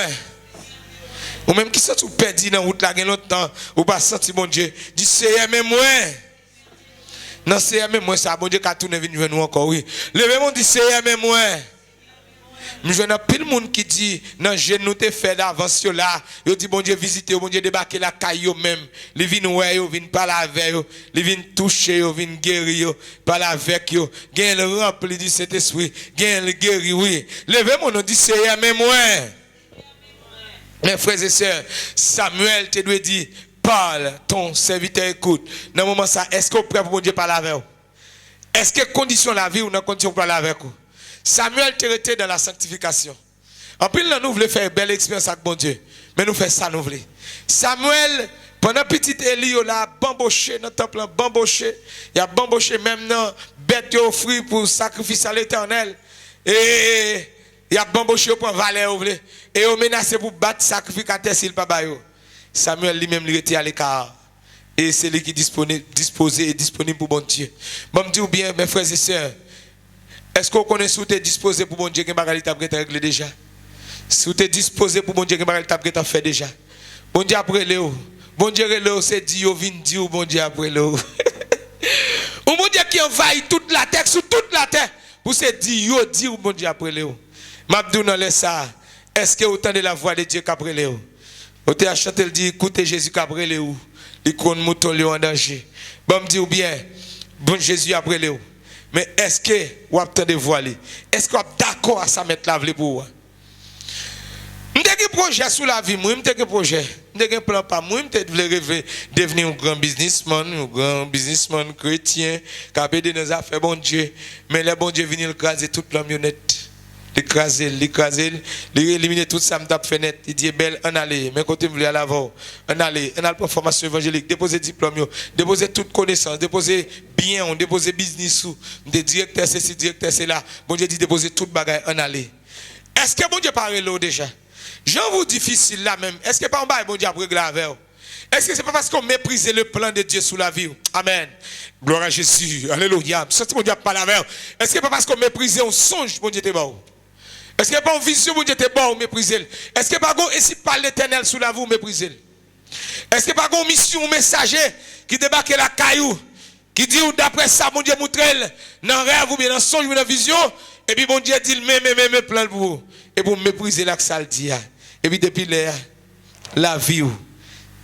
Ou même qui sont perdu dans la route là, il y a longtemps, ou pas senti mon Dieu. Dit, c'est même moi. Non, c'est même moi, ça, bon Dieu, qui a tourné venir nous encore, oui. Levez mon dit, c'est même moi. Je n'ai plus de monde qui dit, non, je nous t'ai fait d'avance là. Ils dit, bon Dieu, visiter, bon Dieu, débarquer la caillou même. Ils viennent ouais, ils viennent parler avec eux. Ils viennent toucher, ils viennent guérir, parler avec eux. Gagne le rempli du Saint-Esprit. Gagne le guéri, oui. Levez mon nom, dit, c'est même moi. Mes frères et sœurs, Samuel te doit dire, parle, ton serviteur écoute. Dans le moment ça, est-ce que vous êtes prêt pour bon Dieu parler avec vous? Est-ce que condition la vie ou dans condition pour parler avec vous? Samuel te était dans la sanctification. En plus, nous voulons faire une belle expérience avec bon Dieu. Mais nous faisons ça, nous voulons. Samuel, pendant petit Élie, il a bamboché dans le temple, bamboché. Il a bamboché même dans bête offrir pour sacrifice à l'Éternel. Et il a bamboché pour un valet, et il a menacé pour battre sacrificateur s'il pas baillot. Samuel lui-même, il était à l'écart. Et c'est lui qui est disposé et disponible pour bon Dieu. Bon, me dis bien, mes frères et sœurs, est-ce que vous connaissez si vous êtes disposé pour bon Dieu que vous avez réglé déjà? Si vous êtes disposé pour bon Dieu que vous avez fait déjà. Bon Dieu après Léo. Bon Dieu Léo, c'est Dieu, vient Dieu, bon Dieu après Léo. Ou bon Dieu qui envahit toute la terre, sur toute la terre. Pour se dire, Dieu, bon Dieu après Léo. M'abdou dans les ça. Est-ce que vous entendez la voix de Dieu qu'après Léo? Vous avez chanté le dit, écoutez Jésus qu'après Léo. Il compte mouton Léo en danger. Bon me dit bien, bon Jésus après Léo. Mais est-ce que vous avez voilé? Est-ce que vous êtes d'accord à ça mettre la vie pour vous? Je suis un projet sous la vie, je suis un projet. Je suis un plan pas moi, je veux devenir un grand businessman chrétien, qui a aidé nos affaires, bon Dieu. Mais le bon Dieu vient écraser toute la mionnette. L'écraser, éliminer tout ça, me fait net. Il dit, belle, on allait, mais quand tu veux aller à l'avant, on allait, on a la formation évangélique, déposer diplôme, déposer toute connaissance, déposer bien, déposer business, des directeurs, c'est directeur, c'est là. Bon Dieu dit, déposer toute bagaille, on allait. Est-ce que bon Dieu parle là déjà? J'en vous difficile là même. Est-ce que pas en bas, bon Dieu a réglé avec vous? Est-ce que c'est pas parce qu'on méprise le plan de Dieu sous la vie? Amen. Gloire à Jésus. Alléluia. C'est bon Dieu a parlé avec vous. Est-ce que pas parce qu'on méprise un songe, bon Dieu était bon? Est-ce qu'il n'y a pas une vision où Dieu était bon ou méprisé? Est-ce qu'il n'y a pas une par l'Éternel sous la vie ou méprisé? Est-ce qu'il n'y a pas une mission ou messager qui débarque la caillou, qui dit d'après ça, mon Dieu montre dans rêve ou bien dans son ou dans vision, et puis mon Dieu dit, mais plein pour vous. Et pour mépriser là que ça le dit. Et puis depuis la vie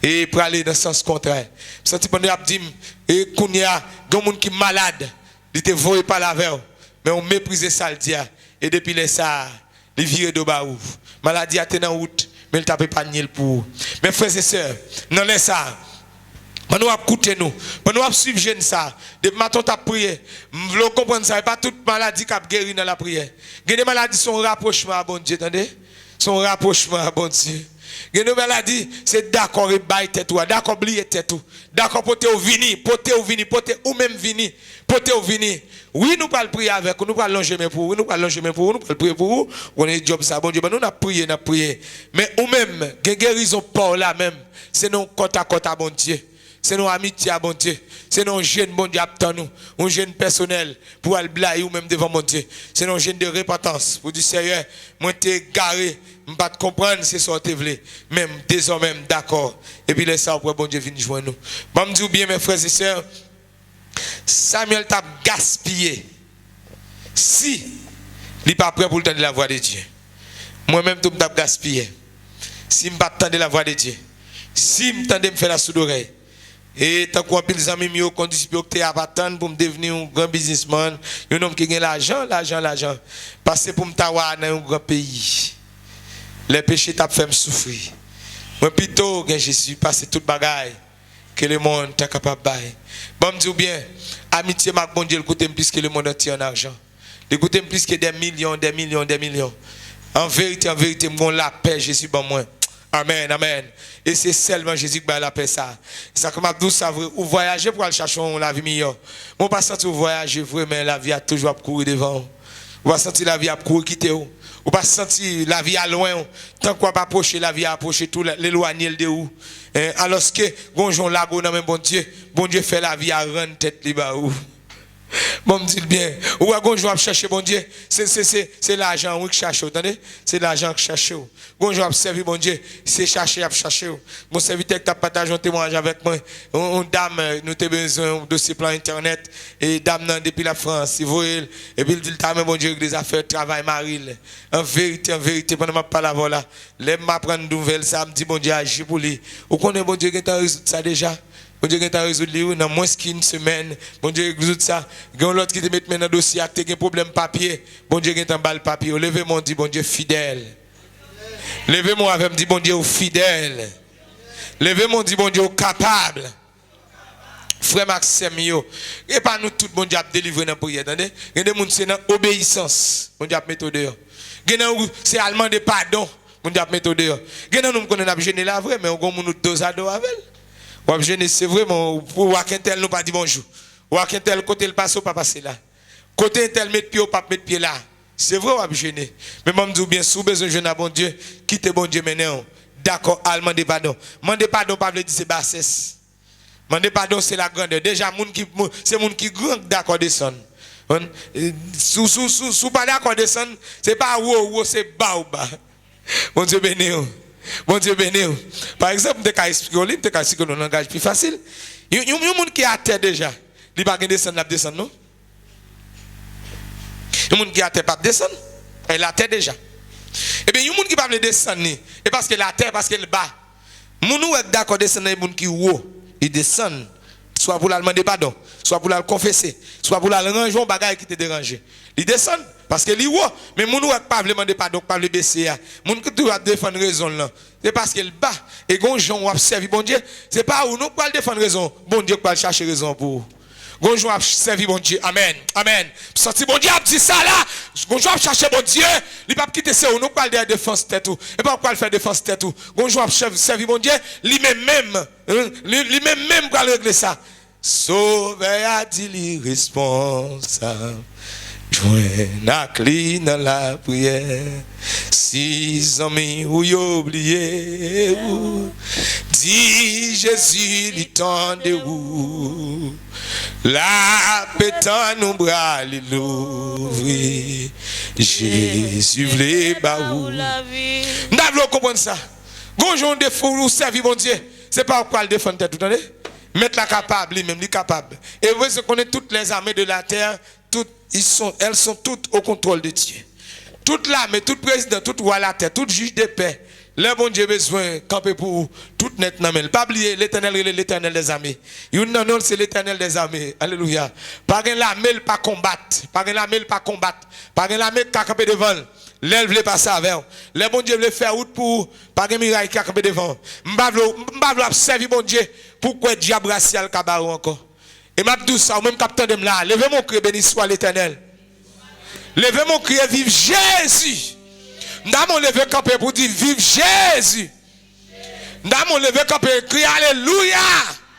et pour aller dans le sens contraire. Ça tu pendant dit, et qu'on y a des gens qui sont malades, ils te voient pas la veille, mais on méprise ça le dit. Et depuis ça, les virés de bas ouvre. Maladie a été en route, mais il t'a pas nié pour. Mes frères et sœurs, non laisse ça. Pendant nous écouter nous, pendant nous suivre jeune ça, depuis matin t'as prié. Vous comprenez ça, pas toute maladie qui a guéri dans la prière. Il y a des maladies sont rapprochement à bon Dieu, attendez? Son rapprochement à bon Dieu. Il y a des maladies, c'est d'accord et bail tête ou d'accord oublier tête ou. D'accord porter au vini, ou même vini, porter au vini. Oui, nous parlons prier avec vous, nous parlons longer mais pour vous, nous parlons longer mais pour vous, nous parlons prier pour vous. On est job ça bon Dieu, nous n'a prié, n'a prié. Mais ou même, guérison pas là même, c'est non côte à bon Dieu. C'est nos amitiés à bon Dieu. C'est nos jeunes bon Dieu à nous. Un jeune personnel pour aller blayer ou même devant mon Dieu. C'est nos jeunes de repentance. Pour dire Seigneur, moi t'es garé, je ne pas comprendre c'est ce que tu veux. Même désormais d'accord. Et puis laisse ça après bon Dieu vienne joindre nous. Bon me dire bien mes frères et sœurs, Samuel t'a gaspillé. Si il n'est pas prêt pour entendre la voix de Dieu. Moi-même tout t'a gaspillé. Si je ne pas entendre la voix de Dieu. Si je me faire la sourde oreille. Et tant qu'on a des amis qui ont conduit pour me devenir un grand businessman, un homme qui a l'argent. Parce pour me tawa dans un grand pays. Les péchés t'ont fait me souffrir. Moi plutôt que Jésus passe toute bagaille que le monde est capable de bailler. Bon me dis bien, amitié avec bon Dieu le coûte plus que le monde entier en argent. Le coûte plus que des millions. En vérité, me la paix Jésus bon moi. Amen, amen. Et c'est seulement Jésus qui a la paix ça. Ça comme Abdou ça vrai, ou voyager pour aller chercher la vie meilleure. Mon pas senti voyager vraiment la vie a toujours à courir devant. Ou pas sentir la vie à courir quitter ou. Ou pas sentir la vie à loin. Tant qu'on pas approcher la vie à approcher tout l'éloigner de où. Alors que gonjon lago dans même bon Dieu fait la vie à rendre tête libre ou. Bon, me dit bien. Ou à gonjon à chercher bon Dieu, c'est l'argent oui que cherche, attendez? C'est l'argent que cherche. Gonjon à servir bon Dieu, c'est chercher à chercher. Mon serviteur qui t'a partagé un témoignage avec moi, une dame nous avons besoin de dossier plan internet et dame depuis la France, il voit et puis il dit t'as même bon Dieu les affaires travail maril. En vérité pendant ma parole voilà, les m'apprendre nouvelle ça me dit bon Dieu agit pour lui. Ou connaît bon Dieu qui t'a résoudre ça déjà? Bon Dieu qui a résolu dans moins qu'une semaine. Bon Dieu qui résout ça. Il y a l'autre qui te met dans le dossier, qui a un problème papier. Bon Dieu qui a un bal papier. Levez-moi, dit bon Dieu fidèle. Levez-moi avec dit bon Dieu fidèle. Levez-moi, dit bon Dieu capable. Frère Maxime, et pas nous tout bon Dieu a délivré dans la prière. Attendez? Il y a des gens qui sont dans l'obéissance. Bon Dieu a mis au dehors. Il y a des gens qui sont allemand de pardon. Bon Dieu a mis au dehors. Il y a des gens qui connaissent gêné la vraie, mais on a des dos à dos avec. C'est vraiment pour Wakentel nous pas dit bonjour. Wakentel côté le passe pas passer là. Côté tel mettre pied ou pas mettre pied là. C'est vrai ou gêné. Mais moi me dis bien sous besoin jeune à bon Dieu, quitte bon Dieu maintenant. D'accord, allemand de pardon. Mandez pardon pas veut dire c'est bassesse. Mandez pardon c'est la grandeur. Déjà c'est moun qui grand d'accord descendre. Sous pas d'accord descendre, c'est pas haut c'est bas ou bas. Bon Dieu béni. Bon Dieu béni. Par exemple, tu as expliqué un langage plus facile. Il y a des gens qui sont à terre déjà. Il n'y a pas de descendre, non? Il y a des gens qui sont à terre, pas descendre. Il est à terre déjà. Et bien, il y a des gens qui ne peuvent pas descendre. Et parce qu'il est à terre, parce qu'il est bas. Les gens qui sont d'accord descendre, les gens qui sont haut. Ils descendent. Soit pour demander pardon, soit pour la confesser, soit pour la ranger un bagage qui te dérange. Ils descendent parce que les haut, mais mon ouak pas demander pardon, pas le baisser. Mon qui doit défendre raison là. C'est parce qu'il bas et gon Jean a servi bon Dieu, c'est pas où nous pas défendre raison. Bon Dieu pas chercher raison pour. Gon Jean a servi bon Dieu. Amen. Amen. Sorti bon Dieu a dit ça là. Gon Jean a cherché bon Dieu, il pas quitter ça où nous pas de défense tête tout. Et pas faire défense tête tout. Gon Jean a servi bon Dieu, lui-même pour régler ça. Sauver a dit l'irresponsable. Joint à clé dans la prière. Si amis ou oublié. Dit Jésus, il tend de vous. La pétane nous bras l'ouvrir. Jésus voulait baou. Nous devons comprendre ça. Gonjon de fou ou servir mon Dieu. C'est pas pourquoi le défendre tout le temps. Mettre la capable, lui-même, lui capable. Et vous connaissez toutes les armées de la terre, elles sont toutes au contrôle de Dieu. Toute l'armée, tout président, tout roi de la terre, tout juge de paix, le bon Dieu besoin camper pour tout net. Pas oublier l'éternel des armées. Non, c'est l'éternel des armées. Alléluia. Pas une l'armée pas combattre. Pas une l'armée pas combattre. Pas une l'armée qui camper devant. L'elle voulait passer avec. Le bon Dieu voulait faire route pour pas un miracle qui a campé devant. M'bavlo observer bon Dieu pourquoi diable racial cabarou encore. Et m'a dit ça, ou même capitaine de là, levez mon cri, béni soit l'Éternel. Levez mon cri, vive Jésus. Nous levé campé pour dire vive Jésus. Nous levé campé, crier alléluia.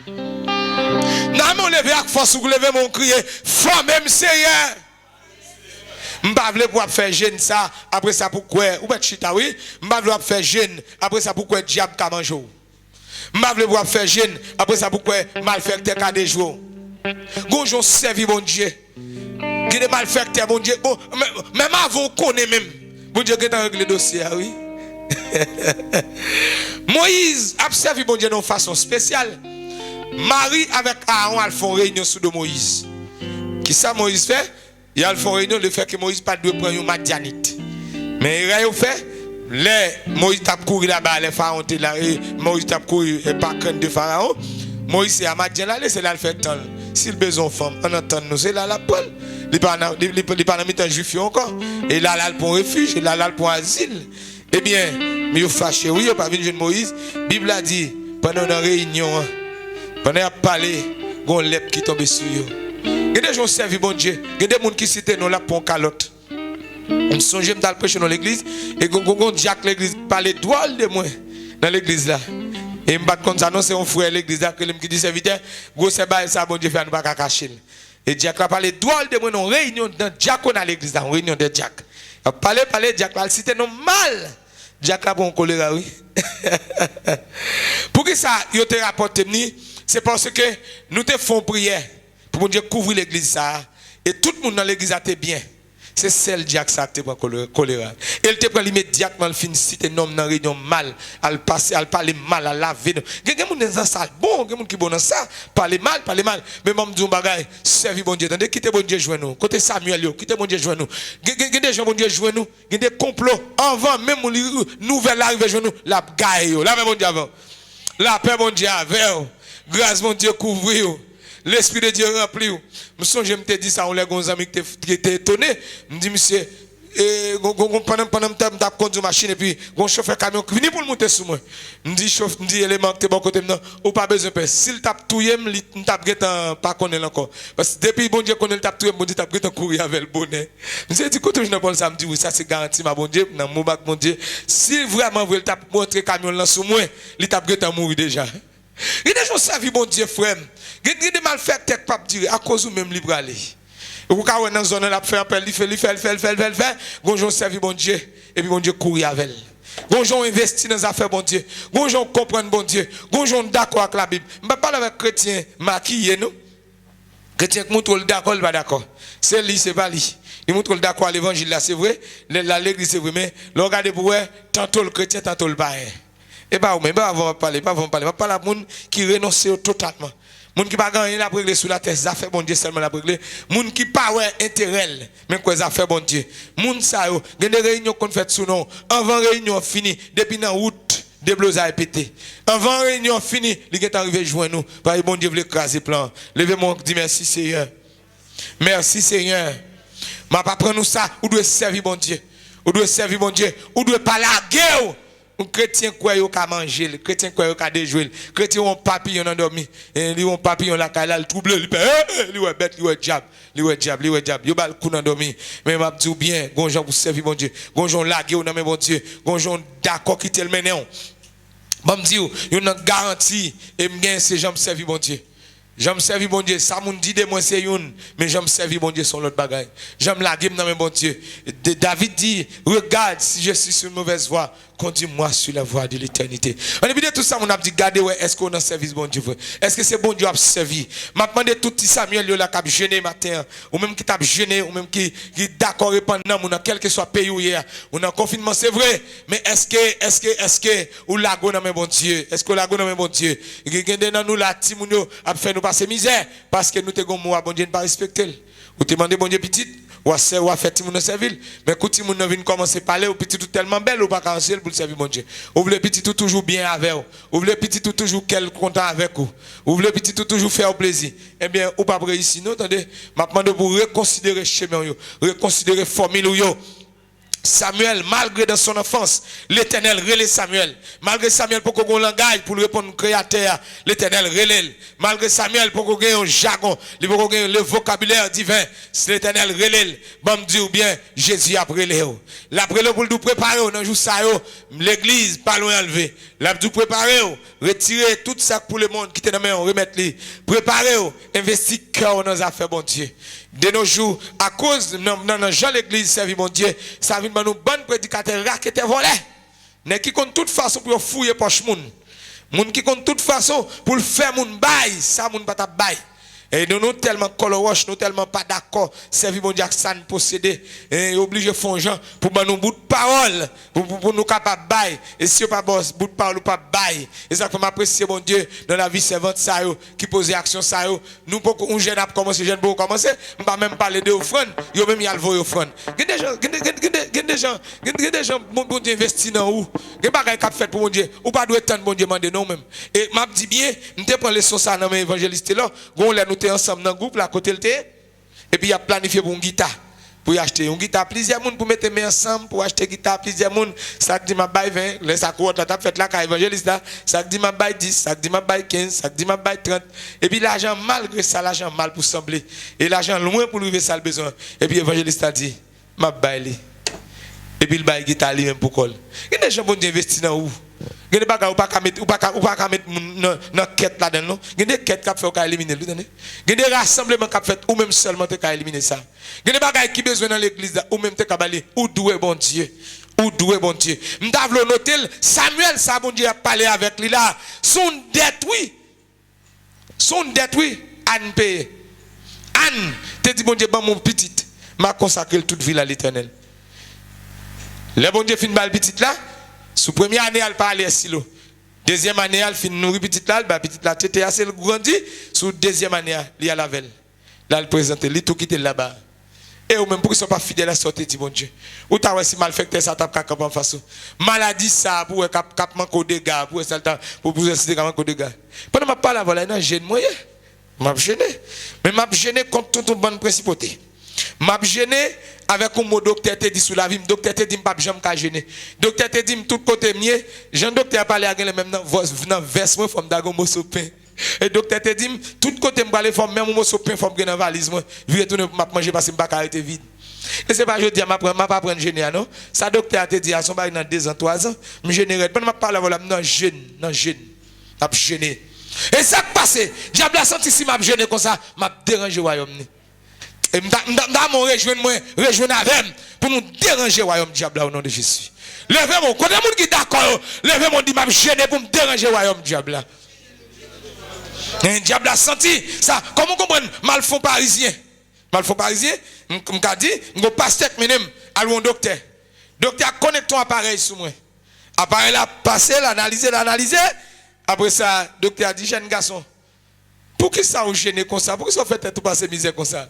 Nous levé avec force, vous levez mon cri, fort même Seigneur. M'bavle pour faire jeûne ça, après ça pourquoi ou pas chita oui, m'bavle pour faire jeûne, après ça pourquoi diable ka mange. M'bavle pour faire jeûne, après ça pourquoi malfaiteur ka des jours. Gonjon servi bon Dieu. Qui est malfaiteur bon Dieu. Bon, même avant connaît même. Bon Dieu qui a réglé le dossier oui. Moïse a servi bon Dieu d'une façon spéciale. Marie avec Aaron elles font réunion sous de Moïse. Qui ça Moïse fait? Il y a le fond réunion le fait que Moïse pas de prendre une madianite. Mais il a fait les Moïse t'a couru là-bas les pharaons étaient là et Moïse t'a couru et pas crainte de pharaon. Moïse c'est à Madian là c'est là le fait temps. S'il besoin femme on entend nous c'est là la Paul. Il pas dans mi-temps juif encore et là pour refuge et là pour asile. Eh bien, mais fâché oui, pas venir jeune Moïse. Bible a dit pendant une réunion pendant à parler gon lèpre qui tombe sur eux. Il y a des gens qui servent bon Dieu. Il y a des gens qui citent nous là pour une calotte. On songe d'aller prêcher dans l'église et gon Jacques l'église parler droit de moi. dans l'église là. Et me pas comme ça non c'est un frère l'église là qui dit serviteur, gros c'est bail ça bon Dieu fait nous pas cacher. Et Jack a parlé droit de moi en réunion dans Jack à l'église là, en réunion de Jack. A parlé Jack a cité non mal. Jack a bon choléra oui. Pour que ça yo te rapporte ni, c'est parce que nous te font prière pour bon Dieu couvrir l'église ça et tout le monde dans l'église a été bien. C'est celle Jack ça te prend choléra. Elle te prend immédiatement le fin cité nom dans réunion mal, elle passer, elle parler mal, elle laver. Quelqu'un monde dans ça bon, quelqu'un monde qui bon dans ça, parler mal. Mais moi me dis un bagage, servi bon Dieu, attendez quitter bon Dieu joindre nous. Côté Samuel yo, quitter bon Dieu joindre nous. Des gens bon Dieu joindre nous, des complots avant même nouvelle arrivée joindre nous, la gaille yo, la paix bon Dieu avant. La paix bon Dieu avec. Grâce bon Dieu couvrir. L'esprit de Dieu rempli. Je me te dit ça, on les amis qui étaient étonnés. Je me dis, monsieur, pendant que je conduis ma machine et puis, un chauffeur camion qui vient pour le monter sur moi. Je me dis, élément qui est bon côté, non, ou pas besoin de faire. S'il tape tout, il tape pas connaître encore. Parce que depuis bon Dieu connaît le tape tout, bon Dieu tape courir avec le bonnet. Je me dis, quand je ne parle ça, je me dis, oui, ça c'est garanti, ma bon Dieu, dans mon bac, mon Dieu. Si vraiment vous tape montrer camion là sur moi, il tape mourir déjà. Il y a des gens qui servent bon Dieu, frère. Il y a des malfaiteurs qui peuvent dire à cause de même libre aller. Vous avez dans une zone là, faire appel, il fait. Les gens servent bon Dieu, et puis bon Dieu courir avec elle. Les gens investissent dans les affaires bon Dieu. Les gens comprennent bon Dieu. Les gens d'accord avec la Bible. Je ne parle pas avec chrétiens maquillés, non? Chrétiens qui montrent le d'accord, pas d'accord. C'est lui, c'est pas lui. Il montre le d'accord à l'évangile là, c'est vrai. L'église, c'est vrai. Mais regardez pour eux, tantôt le chrétien, tantôt le païen. Et bah, mais pas avant parler, pas avant parler. Pas la monde qui renonce totalement. Moun qui pas gagner la régler sous la tête, ça fait bon Dieu seulement la régler. Moun qui pas ouais intérêt, mais quoi ça fait bon Dieu. Moun ça yo, gen des réunions qu'on fait sous non. Avant réunion fini, depuis dans août, des blouses a pété. Avant réunion fini, il est arrivé joindre nous. Parce que bon Dieu veut écraser plan. Levez-moi dit merci Seigneur. Merci Seigneur. M'a pas prendre nous ça, ou doit servir bon Dieu. Ou doit servir bon Dieu, ou doit pas la guerre. Un chrétien quoi yo ka manger, le chrétien quoi yo ka déjouer, chrétien on papillon endormi, et lui on papillon la kala le trouble, lui ouais bête, lui ouais diable, yo bal coup endormi. Mais m'a dit bien, gonjon pour servir bon Dieu, gonjon laguer dans mes bon Dieu, gonjon d'accord quitter le menon. M'a dit yo une garantie et me gagne ces gens servir bon Dieu. J'aime servir bon Dieu, ça m'on dit de moi c'est une, mais j'aime servir bon Dieu sur l'autre bagaille. J'aime la game dans mes bon Dieu. David dit, regarde si je suis sur une mauvaise voie, conduis-moi sur la voie de l'éternité. On a dit tout ça, on a dit, regardez, ouais, est-ce qu'on a servi bon Dieu? Est-ce que c'est bon Dieu a servi? M'a demandé tout petit Samuel là qui a gêné matin, ou même qui t'a gêné, ou même qui d'accord pendant, on a quel que soit pays où hier, on a confinement, c'est vrai, mais est-ce que, ou la go dans mes bon Dieu? Est-ce que la go dans mes bon Dieu? Il y a dans nous la timounio a fait nous passer misère, parce que nous te gon moi, bon Dieu ne pas respecter. Ou te demandez bon Dieu petit, ou a fait timoun servir, mais quand timoun vient commencer à parler, ou petit tout tellement belle, ou pas cancel pour le servir bon Dieu. Ou voulez petit tout toujours bien avec vous. Ou voulez petit tout toujours quel content avec vous. Ou voulez petit tout toujours faire plaisir. Eh bien, ou pas réussir, non, attendez, m'a demandé pour reconsidérer chemin yo, reconsidérer formule yo. Samuel, malgré dans son enfance, l'Éternel relève Samuel. Malgré Samuel, pour qu'on ait un langage pour répondre au créateur, l'Éternel relève. Malgré Samuel, pour qu'on ait un jargon, pour qu'on ait le vocabulaire divin, l'Éternel relève. Bon, me dire bien, Jésus a relève. L'après pour nous préparer, dans le jour ça, l'église, pas loin enlevé. L'après préparer, retirer tout ça pour le monde qui était dans la main, remettre les. Préparer, investir cœur dans les affaires, bon Dieu. De nos jours, à cause de Jean l'église servi mon Dieu, ça vient de nous bonnes prédicateurs raquetés volés. Mais qui compte toute façon pour fouiller poche moun. Moun qui compte toute façon pour le faire moun bail, ça moun pas ta bail. Et nous tellement coloroche, nous tellement pas d'accord, servi mon Dieu ça ne posséder et obligé font gens pour nous bout de parole, pour nous capable bail. Et si on pas bout de parole ou pas bail. Et ça fait m'apprécier mon Dieu dans la vie servante ça qui pose action ça nous pour un jeune a commencé jeune pour commencer, on pas même parler de offrande, yo même y a le voyer offrande. Des gens bon Dieu investi dans où. Des bagages qu'a fait pour mon Dieu, ou pas doit attendre bon Dieu demander non même. Et m'a dit bien, nous te prend leçon ça dans évangéliste là, gon là nous ensemble dans le groupe là côté le et puis il a planifié pour une guitare pour acheter une guitare plusieurs monde pour mettre main ensemble pour acheter guitare plusieurs monde ça dit m'a bail 20 les ça court là t'as fait là évangéliste là ça dit m'a bail 10 ça dit m'a bail 15 ça dit m'a bail 30 et puis l'argent malgré ça l'argent mal pour sembler et l'argent loin pour lui ça le besoin et puis évangéliste a dit m'a bail et puis le bail guitare lui même pour coller il y a des gens bon Dieu investi dans où Il y a des bagages ou pas mettre dans quête là-dedans. Il y a des quêtes qui fait qu'à éliminer. Il y a des rassemblements qui fait ou même seulement qu'à éliminer ça. Il y a des bagages qui besoin dans l'église ou même qu'à baler ou doué bon Dieu. Ou doué bon Dieu. M'tavlo noter Samuel ça bon Dieu a parlé avec lui là. Son dette oui. Son dette oui. Anne paye. Anne te dit bon Dieu ban mon petit m'a consacré toute vie à l'Éternel. Le bon Dieu fin bal petit là. Sous première année elle parle silo. Deuxième année elle fin nourrir petit là, ba petit là t'était assez grandi. Sous deuxième année il y a la veille. Là il présente lui tout quitter là-bas. Et ou même pour qu'ils soient pas fidèles à sortir dit bon Dieu. Ou t'as si malfecteur ça t'a cap en face. Maladie ça pour cap manque de dégâts pour ça pour essayer manque de dégâts. Pendant m'a parle voilà dans gêne moyen. M'a gêné. Mais m'a gêné contre toute bonne principauté. M'a gêné avec un mot docteur te dit sous la vie, docteur te dit pas jamais ka gêner. Docteur te dit tout côté mieux, Jean docteur parler avec le même dans veste moi forme d'agon mot sopin. Et docteur te dit tout côté me parler forme même mot sopin forme dans valise moi, vi retourner m'a manger parce que me pas arrêter vide. Et c'est pas je dis m'a pas prendre gêner non. Ça docteur te dit à son bail dans 2 ans 3 ans, me gêner pendant m'a parler voilà non jeune, m'a gêner. Et ça qui passe, diable a senti si m'a gêné comme ça, m'a dérangé royaume. Et m'da mon rejoindre avec pour nous déranger royaume diable au nom de Jésus. Levez-moi, quand monde qui d'accord, levez-moi dit m'a gêné pour me déranger royaume diable. Un diable a senti ça. Comment comprendre malfond parisien? Malfond parisien, m'ka dit, m'go pasteur menem allons docteur. Docteur connecte ton appareil sur moi. Appareil là passer l'analyser. Après ça, docteur a dit jeune garçon, pour qui ça vous gêne comme ça? Pour qui ça fait tout passer misère comme ça?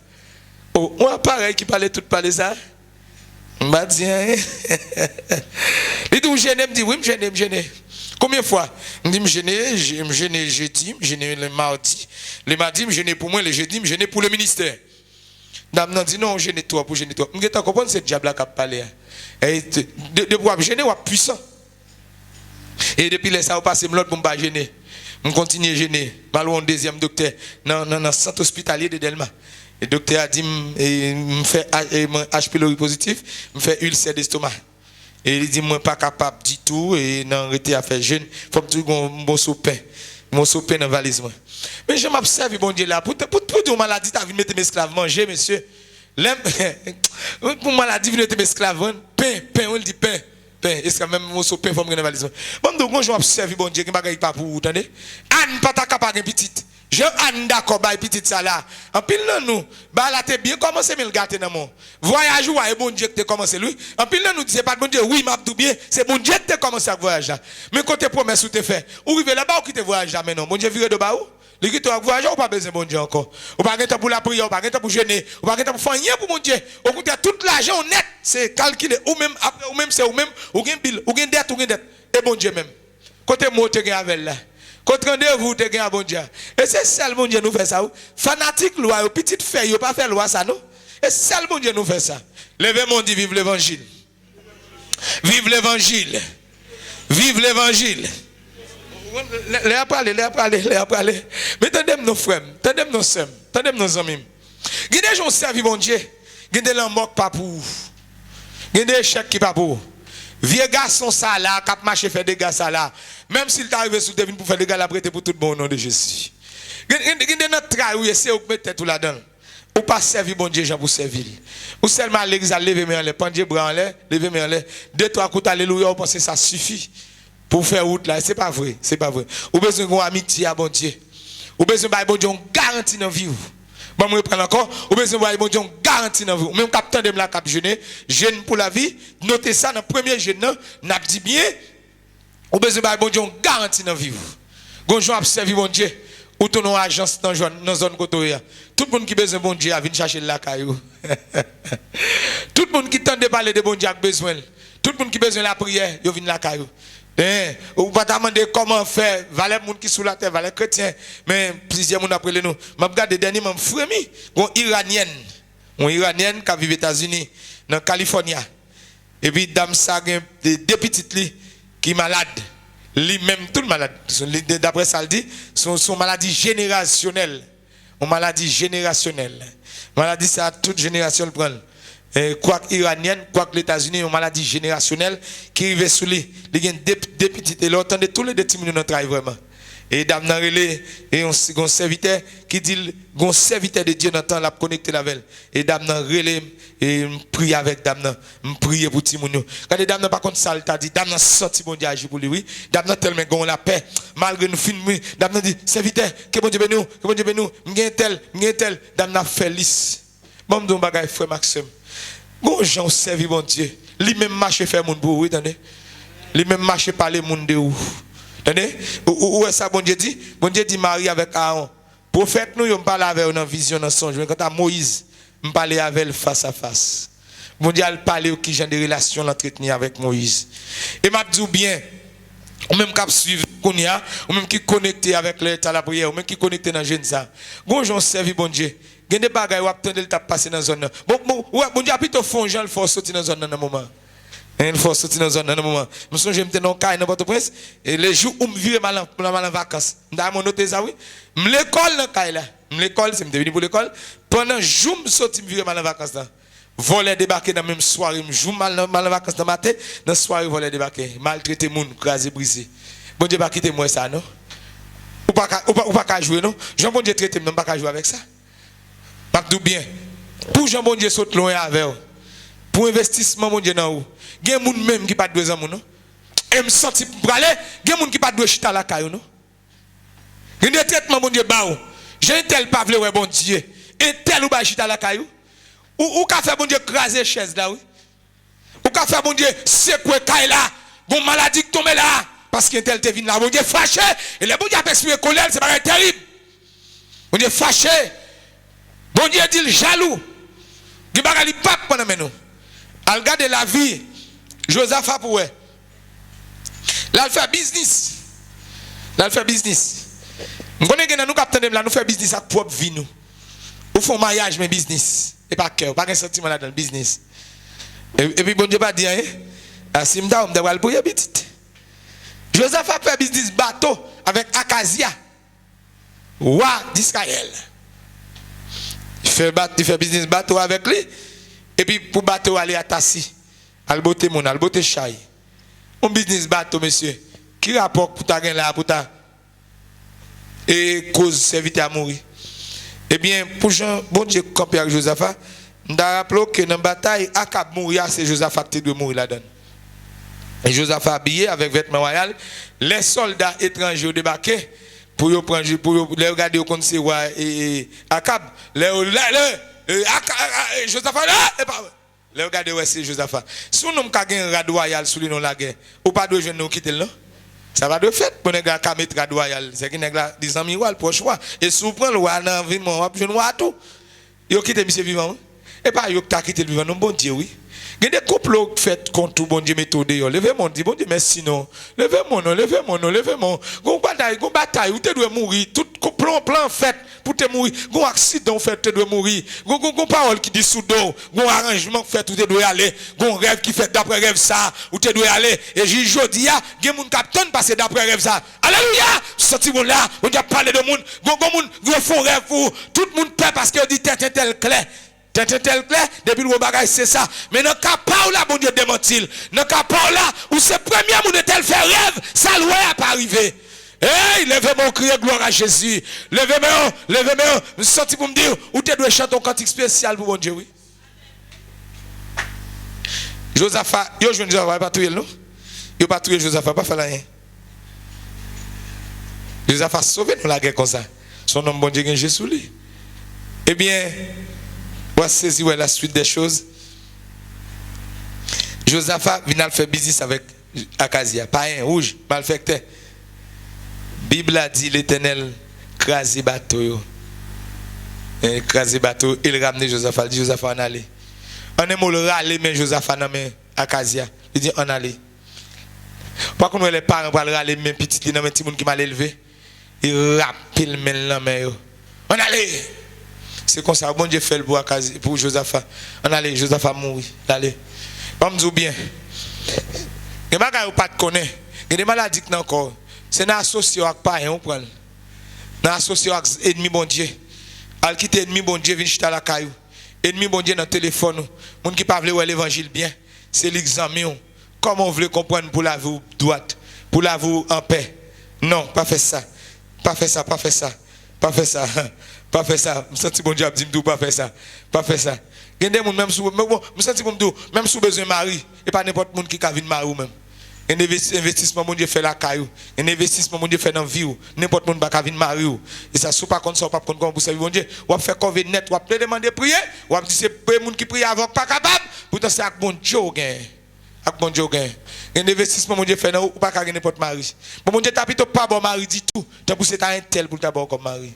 Oh, un appareil qui parlait tout parler ça. M'a dit il dit vous gênez, me dit oui, me gêner. Combien de fois? Me dit me gêner jeudi, me gêner le mardi. Le mardi me gêner pour moi, le jeudi me gêner pour le ministère. Dame dit non, gêner toi pour gêner toi. Me gêner comprendre c'est diable qui a parlé. Et de pouvoir gêner ou puissant. Et depuis là ça passe l'autre pour me pas gêner. Je continue à gêner. Malou un deuxième docteur dans le centre hospitalier de Delma. Le docteur a dit me fait H. pylori positif, me fait ulcère d'estomac. Et il dit moi pas capable du tout et non arrêter à faire jeûne, faut que tu mon sopin dans valise moi. Mais je m'observe bon Dieu là pour une maladie tu as vu mettre mes esclaves manger monsieur. Pour maladie venir mettre mes esclaves pain on dit pain. Est-ce que même mon sopin faut me dans valise. Bon donc je m'observe bon Dieu qui bagaille pas pour attendez. Anne pas ta capable petite. Je an d'accord ba petite ça là. En pile nous, ba la t'es bien commencé mais le gâter dans mon. Voyage ou bon Dieu que t'es commencé lui. En pile nous c'est pas bon Dieu oui m'a tout bien, c'est bon Dieu que t'es commencé à voyage là. Mais côté promesse ou t'es fait. Ou river là-bas ou quitter voyage là maintenant. Bon Dieu vire de bas ou? Le quitter voyage ou pas besoin bon Dieu encore. Ou pas temps pour la prière, ou pas temps pour jeûner, ou pas temps pour faire rien pour mon Dieu. Au contraire tout l'argent net, c'est calculé ou même après ou même c'est ou même ou gain bill, ou gain dette. Et bon Dieu même. Côté moi te gain avec là. Contre rendez-vous te gagne bon Dieu. Et c'est seul bon Dieu nous fait ça. Fanatique loi, petite feuille, yo pas faire loi ça non. Et seul bon Dieu nous fait ça. Levez mon dit vive l'évangile. Vive l'évangile. Vive l'évangile. Les parler. Mais tendez nos frères, tendez nos sœurs, tendez nos amis. Gardez gens servi bon Dieu. Gardez l'embarque pas pour. Gardez échec qui pas pour. Vieux garçon ça là, cap marché fait des gars ça là. Même s'il t'arrive sous devine pour faire des gars la prêter pour tout le bon nom de Jésus. Gardez notre travail où essayer de mettre tout là-dedans. Ou pas servir bon Dieu Jean pour servir. Ou seulement l'église à lever mes en l'air, prendre bras en l'air, lever mes en l'air. 2-3 coups alléluia, vous pensez ça suffit pour faire route là, c'est pas vrai, c'est pas vrai. Ou besoin d'une amitié à bon Dieu. Ou besoin de bon Dieu garantie dans vie. Bon, je reprends encore. Ou besoin de bon Dieu garantie dans vie. Même capitaine de la cap jeune pour la vie, notez ça dans le premier jeune, n'a dit bien. Ou besoin de bon Dieu garantie dans vie. Gonjon a servi bon Dieu. Ou ton agence dans la zone côté. Tout le monde qui a besoin de bon Dieu a venu chercher la caillou. Tout le monde qui tente de parler de bon Dieu a besoin. Tout le monde qui a besoin de la prière, il vient la caillou. Ou pas demander comment faire, valet monde qui sous la terre, valet chrétien, mais plusieurs monde après nous. M'a regardé dernier m'a frémi, une iranienne qui vit aux États-Unis, dans Californie. Et puis dame ça deux petites li qui malade. Lui-même tout malade. D'après ça le dit, son maladie générationnelle. Une maladie générationnelle. Maladie ça toute génération le prend. quoi iranienne, quoi que les États-Unis, une maladie générationnelle qui arrive sous lui. Il y a des petites et l'autant de tous les petits minutes de travail vraiment. Et dame nan relé et un serviteur qui dit un serviteur de Dieu dans temps la connecter la veille. Et dame nan relé et prie avec dame nan, prie pour ti moun yo. Quand dame nan pas contre ça t'a dit dame nan senti bon Dieu agir pour lui oui. Dame nan tellement gon la paix malgré nous fin dame nan dit serviteur que bon Dieu béni nous, que bon Dieu béni nous, m'gain tel dame nan fait lisse. Bon m'don bagay frère Maxime. Gon gens servi bon Dieu. Lui même marcher faire moun pour oui attendez. Lui même marcher parler moun de ou. Attendez? Où est ça, bon Dieu dit? Bon Dieu dit Marie avec Aaron. Prophète, nous, on parle avec eux dans vision, dans songe. Mais quand à Moïse, on parle avec elle face à face. Bon Dieu, elle parle qui j'ai des relations l'entretenir avec Moïse. Et m'a dit bien, ou même qui suivre Kounia, ou même qui connecté avec l'état la prière, ou même qui connecté dans jeune ça. Bon, j'en servi bon Dieu. Il y a des bagages où attendre le tap passer dans la zone. Bon Dieu a plutôt fond, j'en le faut sortir dans la zone dans un moment. Il faut sortir dans un moment. Je me souviens, j'étais dans le cas dans Port-au-Prince. Et les jours où je vivais mal en vacances, je me noté ça, oui. L'école dans le cas là. L'école, c'est venu pour l'école. Pendant jour, je suis vivre mal en vacances là. Voler débarquer dans la même soirée. Je joue mal en vacances dans le matin. Dans la soirée, voler débarquer. Maltraiter les gens, craser, briser. Bon Dieu, pas quitter moi ça, non? Ou pas jouer, non? Jean-Bon Dieu traite, non, pas jouer avec ça. Pas tout bien. Pour Jean-Bon Dieu saute loin avec vous. Pour investissement, mon Dieu, non? Il y a des gens même qui pas de besoin, non? Et me senti pour aller, il y a des gens qui pas de chita la caillou, non? Il y a des traitements, mon Dieu, bah, j'ai tel pas vle, ouais, bon Dieu. Et tel ou pas chita la caillou. Ou qu'a fait, bon Dieu, craser chaise là, oui? Ou qu'a fait, bon Dieu, c'est quoi, caille là? Bon maladie qui tombe là? Parce que tel te vient là, bon Dieu, fâché. Et le bon Dieu a expliqué colère, c'est pas terrible. Bon Dieu, fâché. Bon Dieu, dit jaloux. Il n'y a pas de pape pendant nous. Al garder la vie. Joseph a pour là, il fait business. Là, il fait business. Nous connaissons nous captons là, nous faisons business à propre vie nous. Nous faisons mariage mais business. Et pas cœur, pas un sentiment là dans le business. Et puis bon Dieu pas dire hein. Si m'da on doit le payer petit. Joseph a fait business bateau avec Akazia. Roi d'Israël. Il fait business bateau avec lui. Et puis pour bateau aller à Tassi. Al bote mon, al bote chay. Un business bateau, monsieur. Qui rapporte pour ta gain là, pour ta. Et cause serviteur à mourir. Eh bien, pour Jean, bon Dieu, campé avec Josaphat, nous avons rappelé que dans la bataille, Akab mourir, c'est Josaphat qui doit mourir là-dedans. Et Josaphat habillé avec vêtements royaux, les soldats étrangers ont débarqué pour les regarder au conseil et Akab, Josaphat là, et pas. Les regardez ouais c'est Josaphat. Si nous avons un rad royal sous nous la guerre, ou pas de jeunes nous quitter là. Ça va de fait pour nèg ka mettre rad royal, c'est que nèg la des amis royal proche roi et sous prend le roi dans environnement, on jeune roi tout. Yo quitter monsieur vivant. Et pas yo ta quitter le vivant, non bon Dieu oui. Il y a des couples qui fait contre bon Dieu méthode yo. Levez-moi dit bon Dieu merci non. Levez-moi non, levez-moi non, levez-moi. Gon bataille, ou te doit mourir, tout plan fait pour te mourir. Gon accident fait te doit mourir. Gon parole qui dit sous dos, gon arrangement fait ou te doit aller. Gon rêve qui fait d'après rêve ça, ou te doit aller. Et jodi a, gen moun capitaine passer d'après rêve ça. Alléluia! Sorti bon là, on a parlé de moun, gon moun font rêve pour tout le monde peur parce que dit tel clair. Tel clair, depuis le bagage c'est ça. Mais dans le cas là, bon Dieu démentit. Dans le cas là, où c'est premier monde tel fait rêve, ça loin à pas arriver. Hey, levez-moi, crier gloire à Jésus. Levez-moi, je suis sorti pour me dire, où tu dois chanter un cantique spécial pour bon Dieu, oui. Josaphat, yo je ne pas tuer non? Yo pas tuer Josaphat, pas faire rien. Josaphat sauvé dans la guerre comme ça. Son nom bon Dieu gagne Jésus lui. Eh bien, on va saisir la suite des choses. Josaphat vient faire business avec Akazia. Pas un rouge, malfecteur. Bible a dit l'Éternel crasé bateau. Crasé bateau, il ramène Josaphat. Il dit Josaphat en aller. On est le râler, mais Josaphat non mais Akazia. Il dit en aller. Par contre, les parents vont râler, mais petit non mais petit monde qui m'a élevé. Il rappelle maintenant mais on allait. C'est comme ça, bon Dieu fait le bois pour Josaphat. On allait, Josaphat mourir. Allez. On me dit bien. Les bagages pas de connaître. Il y a des maladies qui encore. C'est dans associé avec païen, on prend. Dans associé avec ennemi bon Dieu. Al quitter ennemi bon Dieu, vient chuter la caillou. ennemi bon Dieu dans téléphone, monde qui pas veut voir l'évangile bien, c'est l'examen. Comment on veut comprendre pour la vie droite, pour la vie en paix. Non, pas faire ça. Pas faire ça, pas faire ça. Pas faire ça. Pas faire ça. Je sens bon Dieu dit pas faire ça. Pas faire ça. Il y a des gens même sous bon, je sens même sous besoin de mari et pas n'importe monde qui a venir mari même. Un investissement mon Dieu fait la caillou, un investissement mon Dieu fait dans la vie, n'importe monde pas venir mari et ça sous pas comme ça pas comme pour servir mon Dieu, ou faire cover net, ou te demander prier, ou dire c'est pour monde qui prie avant pas capable, pourtant c'est avec bon Dieu gain. Avec bon Dieu gain. Un investissement mon Dieu fait dans ou pas gagner n'importe mari. Mon Dieu t'a plutôt pas bon mari du tout, t'as poussé ta un tel pour t'avoir comme mari.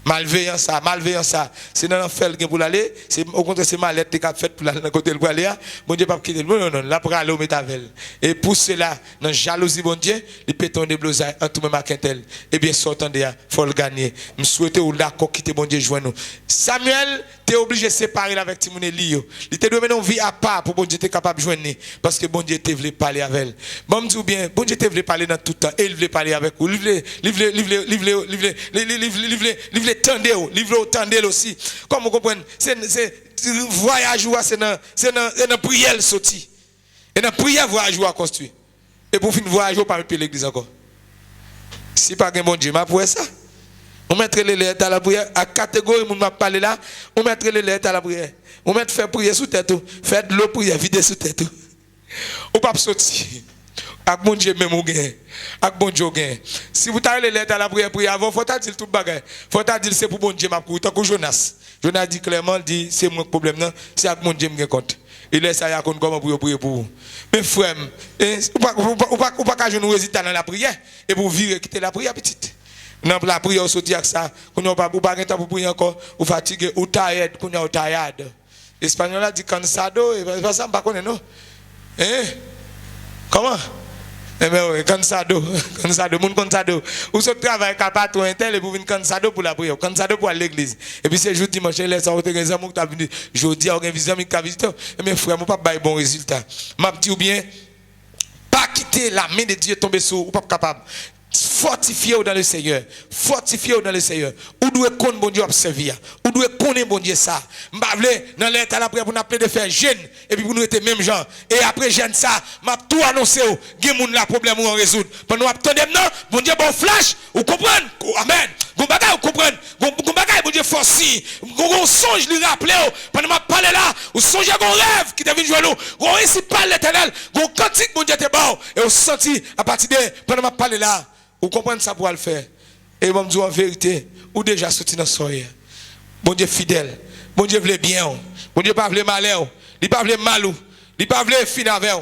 Malveillant ça, c'est dans l'enfer que pour aller, c'est au contraire c'est malette qui a fait pour aller dans côté pour aller. Bon Dieu pas quitter. Non, là pour aller au métavel. Et pour cela, dans jalousie bon Dieu, il péton des blousailles en tout même à Quintel. Et bien sortant de faut le gagner. Me souhaiter ou d'accord quitter bon Dieu joindre nous. Samuel, tu es obligé de séparer avec Timon Elio. Il te doit mener une vie à part pour bon Dieu être capable de joindre parce que bon Dieu te voulait parler avec elle. Bon me dis bien, bon Dieu te voulait parler dans tout temps et il voulait parler avec vous. Livre tendez aussi. Comme vous comprenez, c'est voyage c'est dans prière sorti. Et dans prière voyage à construire. Et pour finir voyage pas même l'église encore. Si pas un bon Dieu, m'a pour ça. On mettre les lettres à la prière à catégorie moun m'a parler là, on mettre les lettres à la prière. On mettre faire prière sous tête tout, faire de l'eau prière vider sous tête tout. Ou pas sortir. Avec bon Dieu même ou gain. Avec bon Dieu gain. Si vous avez les lettres à la prière avant, faut dire tout bagage. Faut dire c'est pour bon Dieu m'a pour tant que Jonas. Jonas dit clairement dit c'est mon problème non, c'est avec mon Dieu me compte. Il laisse ça y a comment pour prier pour vous. Mais frère, ou pas que je nous résultat dans la prière et pour vivre quitter la prière petite. Dans la prière sortir avec ça, qu'on n'a pas temps pour prier encore, ou fatigué, ou tired, qu'on est tired. L'espagnol a dit cansado et pas ça pas connaît non. Hein? Comment? Eh bien, oui, cansado, mon cansado. Ou ce travail capable ou un tel et pour venir cansado pour la prière, cansado pour l'église. Et puis c'est jeudi dimanche, les ça des amis qui t'a venu jeudi à des amis qui visité. Et mes frères, moi pas bail bon résultat. M'a dit ou bien pas quitter la main de Dieu tomber sur ou pas capable. Fortifiez-vous dans le Seigneur. Fortifiez-vous dans le Seigneur. Ou doit connaître bon Dieu observer. Ou doit connaître bon Dieu ça. M'bavle dans l'état la prière pour nous appeler de faire jeûne et puis pour nous être même gens. Et après jeûne ça, m'a tout annoncé ou gen moun la problème ou on résoudre. Pendant attendez non, bon Dieu bon flash, ou comprendre. Amen. Gon bagay ou comprendre. Gon bagay bon Dieu forci. Gon songe lui rappeler pendant m'a parler là, ou songe gon rêve qui te vient jouer nous. Gon ici parle l'Éternel. Gon cantique bon Dieu te bon et on senti à partir de pendant m'a parler là. Vous comprenez ça pour le faire. Et vous me dites en vérité, ou déjà sorti dans le soleil. Bon Dieu fidèle. Bon Dieu veut bien. Bon Dieu pas veut malheur. Il pas veut malou. Il pas veut fin avec.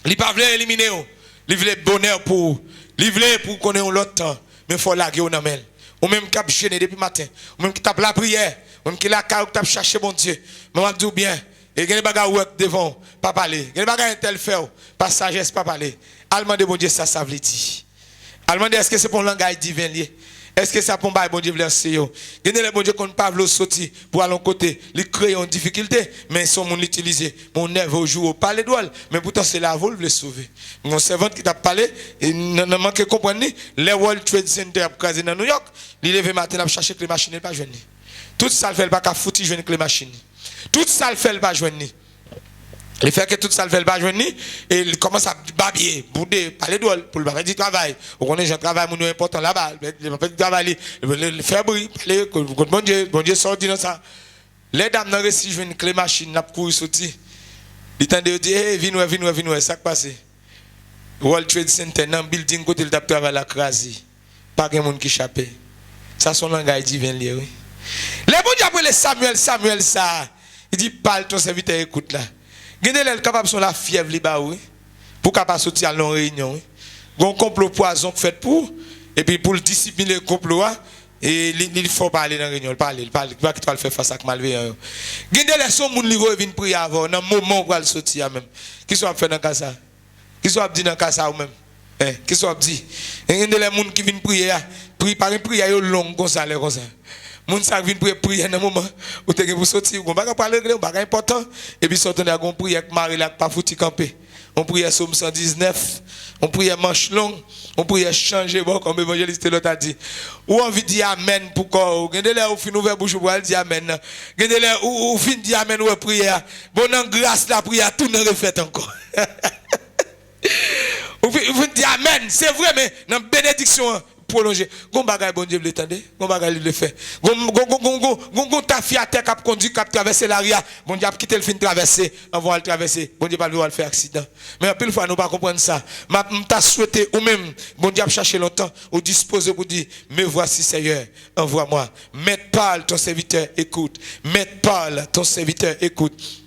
Il pas veut éliminer. Il veut bonheur pour. Il veut pour qu'on ait l'autre temps. Mais il faut la guerre dans main. Ou même qui a gêné depuis matin. Ou même qui tape la prière. Ou même qui la car qui tape chercher bon Dieu. Mais on dit bien. Et il y a des bagages devant. Pas parler. Il y a des bagages tel faire. Pas sagesse, pas parler. Allemand de bon Dieu, ça veut dire. Allemand, est-ce que c'est pour un langage divin lié? Est-ce que c'est pour un bon Dieu veut enseigner? Il y a des bon Dieu qu'on ne peut pas sortir pour aller côté, ils créent une difficulté, mais ils sont utilisés. Mon nerf au jour, pas les doigts, mais pourtant c'est la vol le sauver. Mon servant qui t'a parlé, il n'a manqué comprendre, les World Trade Center crasé dans New York, il levé matin, il a cherché que les machines ne pas joindre. Tout ça le fait pas qu'à foutre joindre les machines. Tout ça le fait pas joindre. Il fait que tout ça le fait pas joindre et il commence à babiller, bouder, parler d'ol pour le faire du travail. On connaît un travail mon important là-bas, il fait du travail, il fait bruit, parler bon Dieu sorti dans ça. Les dames n'ont reçu une clé machine, n'a pas couru sorti. Il t'a dit hey, viens, ça qui passe. World Trade Center dans building côté le travail la crasé. Pas de monde qui échappe. Ça son langage divin lié oui. Les bon Dieu après Samuel ça. Il dit parle ton serviteur écoute là. Gardez les capables sont la fièvre liba oui. Pour capable sortir à une réunion oui. Gon complot poison fait pour et puis pour le discipliner le complot et il faut parler dans réunion parler pas qui va faire face à malveillant. Gardez les son moun li revient prier avant dans moment pour le sortir même. Qui soit fait dans cas ça? Qui soit dit dans cas ça ou même? Qui soit dit? Gardez les moun qui viennent prier prier par une prière long comme ça. Moun sa vinn prier dans moment ou te pour sortir on va parler on va important et puis sortir dans gon prière Marie là pas fouti camper on prière Somme 119 on prière manche longue, on prière changer, bon, comme l'évangéliste l'autre a dit. Ou envie de dire amen pour quoi? Gardez là, ou fin ouvert bouche pour dire amen. Gardez là, ou fin dire amen ou prière. Bon, en grâce, la prière, tout ne refait encore. Ou fin dire amen, c'est vrai, mais dans bénédiction, prolonger. Gon bagay bon Dieu l'étendre, gon bagay le fait. Gon ta fille à terre cap conduit cap traverser l'aria, bon Dieu a quitté le fin traverser, envoie le traverser. Bon Dieu pas le faire accident. Mais en pile fois nous pas comprendre ça. M'a t'a souhaité ou même bon Dieu a cherché longtemps ou disposé pour dire me voici Seigneur, envoie-moi. Maître parle ton serviteur écoute. Maître parle ton serviteur écoute.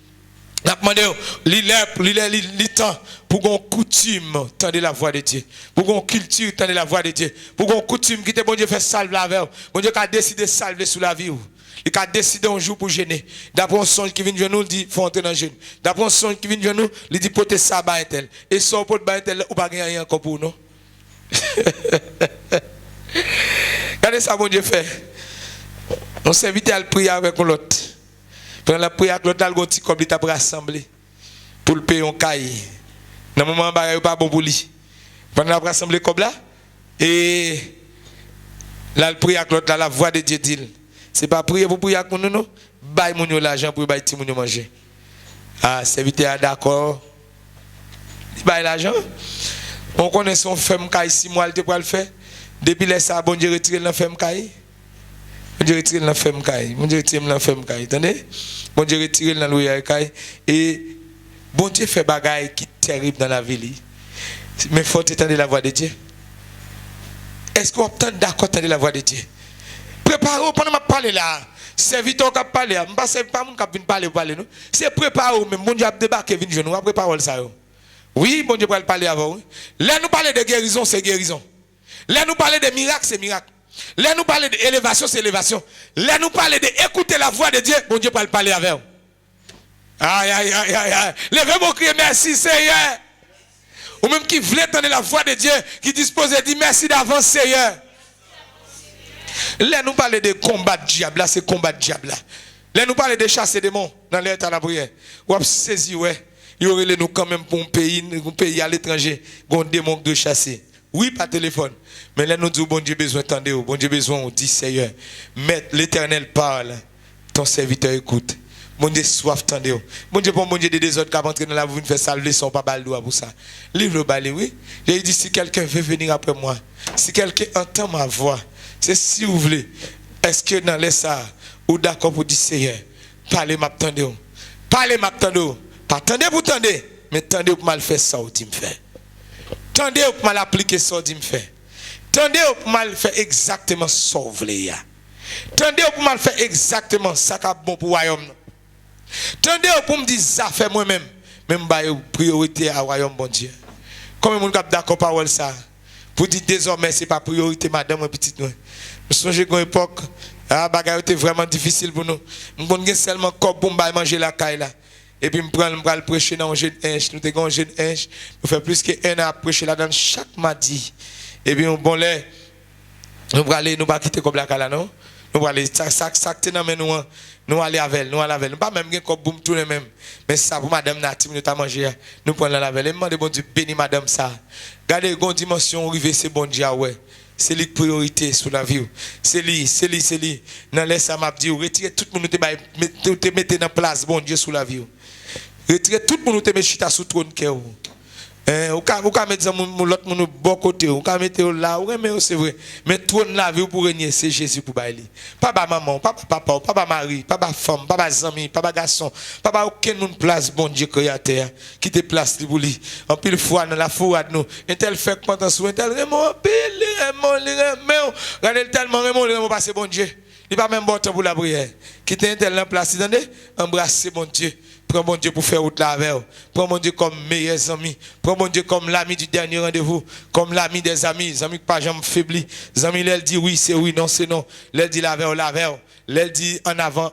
N'a demandé li temps pour qu'on coutume tendre la voix de Dieu, pour qu'on culture tendre la voix de Dieu, pour qu'on coutume qui te bon Dieu fait salve la veille, bon Dieu a décidé de salver sous la vie. Il a décidé un jour pour gêner. D'après un songe qui vient de nous, il dit faut entrer dans le jeûne. D'après un songe qui vient de nous, il dit porter ça à tel. Et ça pour ba tel ou pas rien encore pour nous. Regardez ça bon Dieu fait. On s'invite à le prier avec l'autre. Pendant la prière, l'autre a le petit comme il t'a rassemblé pour le payer en caille. Dans le moment où il n'est pas bon pour lui. Pendant la rassemblé comme là, et là, le prière avec l'autre, la voix de Dieu dit, c'est pas prier pour prier avec nous, non? Baille mon l'argent pour bailler petit mon manger. Ah, serviteur d'accord. Il baille l'argent. On connaît son femme caille 6 mois, il te pour le faire. Depuis là, ça, bon Dieu retire la femme caille. Bon Dieu retire la femme caille. Bon Dieu retire la femme caille. Attendez? Bon Dieu retire la loyer caille. Et bon Dieu fait bagaille qui est terrible dans la vie. Mais il faut entendre la voix de Dieu. Est-ce qu'on entend d'accord entendre la voix de Dieu? Préparez-vous pendant que je parle là. Serviteur qui parle. Je ne sais pas qui vient parler. C'est préparez-vous. Mais bon Dieu a débarqué. Nous va préparer ça. Oui, bon Dieu va parler avant. Là, nous parlons de guérison, c'est guérison. Là, nous parlons de miracle, c'est miracle. Là, nous parlons d'élévation, c'est élévation. Là, nous parlons d'écouter la voix de Dieu. Bon Dieu va parler avec vous. Aïe, aïe, aïe, aïe, aïe. Levez-moi crier merci, Seigneur. Ou même qui voulait entendre la voix de Dieu, qui dispose de dire merci d'avance, Seigneur. Là, nous parlons de combat de diable, là, c'est combat de diable. Là, nous parlons de chasser des démons dans l'état de la prière. Ou à saisir, ouais. Il y aurait nous quand même pour un pays à l'étranger, un démon de chasser. Oui, par téléphone. Mais là, nous disons, bon Dieu, besoin d'entendre. Bon Dieu, besoin, on dit, Seigneur, Maître, l'Éternel parle. Ton serviteur écoute. Bon Dieu, soif d'entendre. Bon Dieu, bon Dieu, des autres qui vont entrer dans la vie, faire salver son papa le pour ça. Livre le balai, oui. J'ai dit, si quelqu'un veut venir après moi, si quelqu'un entend ma voix, c'est si vous voulez, est-ce que dans les ça, ou d'accord pour dire, Seigneur, parlez, m'attendez. Parlez, m'attendez. Pas attendez pour attendre, mais attendez pour mal faire ça, ou dit me fait. Tendez pour mal appliquer ça, dit me fait. Tendez pour mal faire exactement ça, vous voulez. Tendez pour mal faire exactement ça qui est bon pour le royaume. Tendez pour me dire ça fait moi-même. Même priorité à royaume, bon Dieu. Combien de monde est d'accord par ça? Pour dire désormais, ce n'est pas priorité, madame, et petite. Je songe qu'à une époque, la bagarre était vraiment difficile pour nous. Nous avons seulement corps pour manger la caille là. Et puis, je prends le prêcher dans un jeune inch. Nous avons un jeune inch. Nous faisons plus qu'un an à prêcher là-dedans chaque mardi. Et puis, bon, là, nous allons pas quitter comme la cala, non? Nous allons aller, ça, nous aller avec elle, nous aller avec elle. Nous pas même comme boum tout les mêmes. Mais ça, pour madame Nati, nous avons mangé, nous prenons la avec elle. Et demandez, bon Dieu, bénis madame ça. Regardez, une dimension arrivée, c'est bon Dieu, ouais. C'est la priorité sur la vie. C'est lui. Dans les ça m'a dit, retirez tout le monde, te mettez dans place, bon Dieu, sous la vie. Retirez tout le monde, te mettez sous le trône. Ou ka mettre l'autre monde bon côté, ou ka mettre là, ou c'est vrai. Mais trône la vie pour régner, c'est Jésus pour bailler. Papa maman, papa mari, papa femme, papa ami, papa garçon, papa aucun monde place bon Dieu créateur qui te place pour lui. En pile fois dans la fourade nous, un tel fait content sous un tel Raymond, regardez tellement Raymond passer bon Dieu. Il pas même bon temps pour la prière. Qui te un tel en place, attendez, embrasser bon Dieu. Prends mon Dieu pour faire route la avec. Prends mon Dieu comme meilleur ami. Prends mon Dieu comme l'ami du dernier rendez-vous. Comme l'ami des amis. Les amis qui pas jamais faibli. Les amis, elle dit oui, c'est oui, non, c'est non. Elle dit la avec. Elle dit en avant.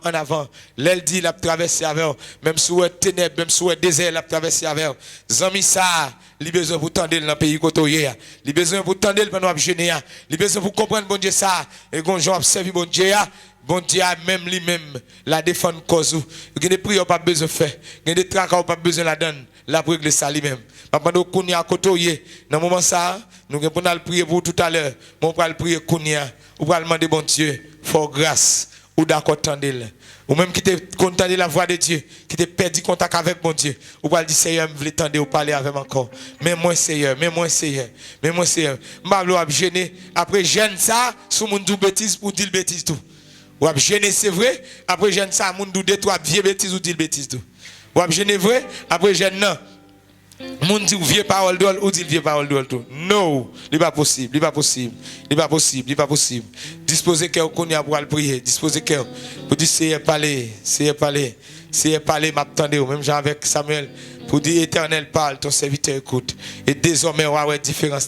Elle dit la traverser avec. Même sous le ténèbres, même sous le désert, la traverser avec. Les amis, ça, il a besoin pour tendre dans le pays côté. Il a besoin pour tendre pendant le jeûner. Il a besoin pour comprendre bon Dieu ça. Et quand j'en observe bon Dieu. Bon Dieu a même lui-même la défendre cause. Il y a des prières pas besoin de faire. Il y a des tracas pas besoin de la donner. la pour régler ça lui-même. Maintenant, Kounia Kotoye, dans le moment ça, nous allons prier pour tout à l'heure. On va prier Kounia, on va demander bon Dieu, for grâce, ou d'accord tendez-le. Ou même qui te content de la voix de Dieu, qui te perdu contact avec mon Dieu, ou va dire Seigneur, je veux tendre ou parler avec encore. Mais moi Seigneur, mais moi Seigneur, mais moi Seigneur. M'ablo a gêné après gêne ça, sous mon dou bêtise pour dire bêtise tout. Ou a gêné c'est vrai, après gêne ça, mon dou deux trois vieux bêtises ou dire bêtise tout. Ou a gêné vrai, après gêne non. Mon dit vieux parole d'ol ou dit vieux parole d'ol tout. Non, il pas possible, il pas possible. Il pas possible, il pas possible. Disposez cœur qu'on y a pour prier, disposez cœur pour dire Seigneur parler, Seigneur parler, Seigneur parler m'attendez même Jean avec Samuel pour dire Éternel parle, ton serviteur écoute. Et désormais on va avoir différence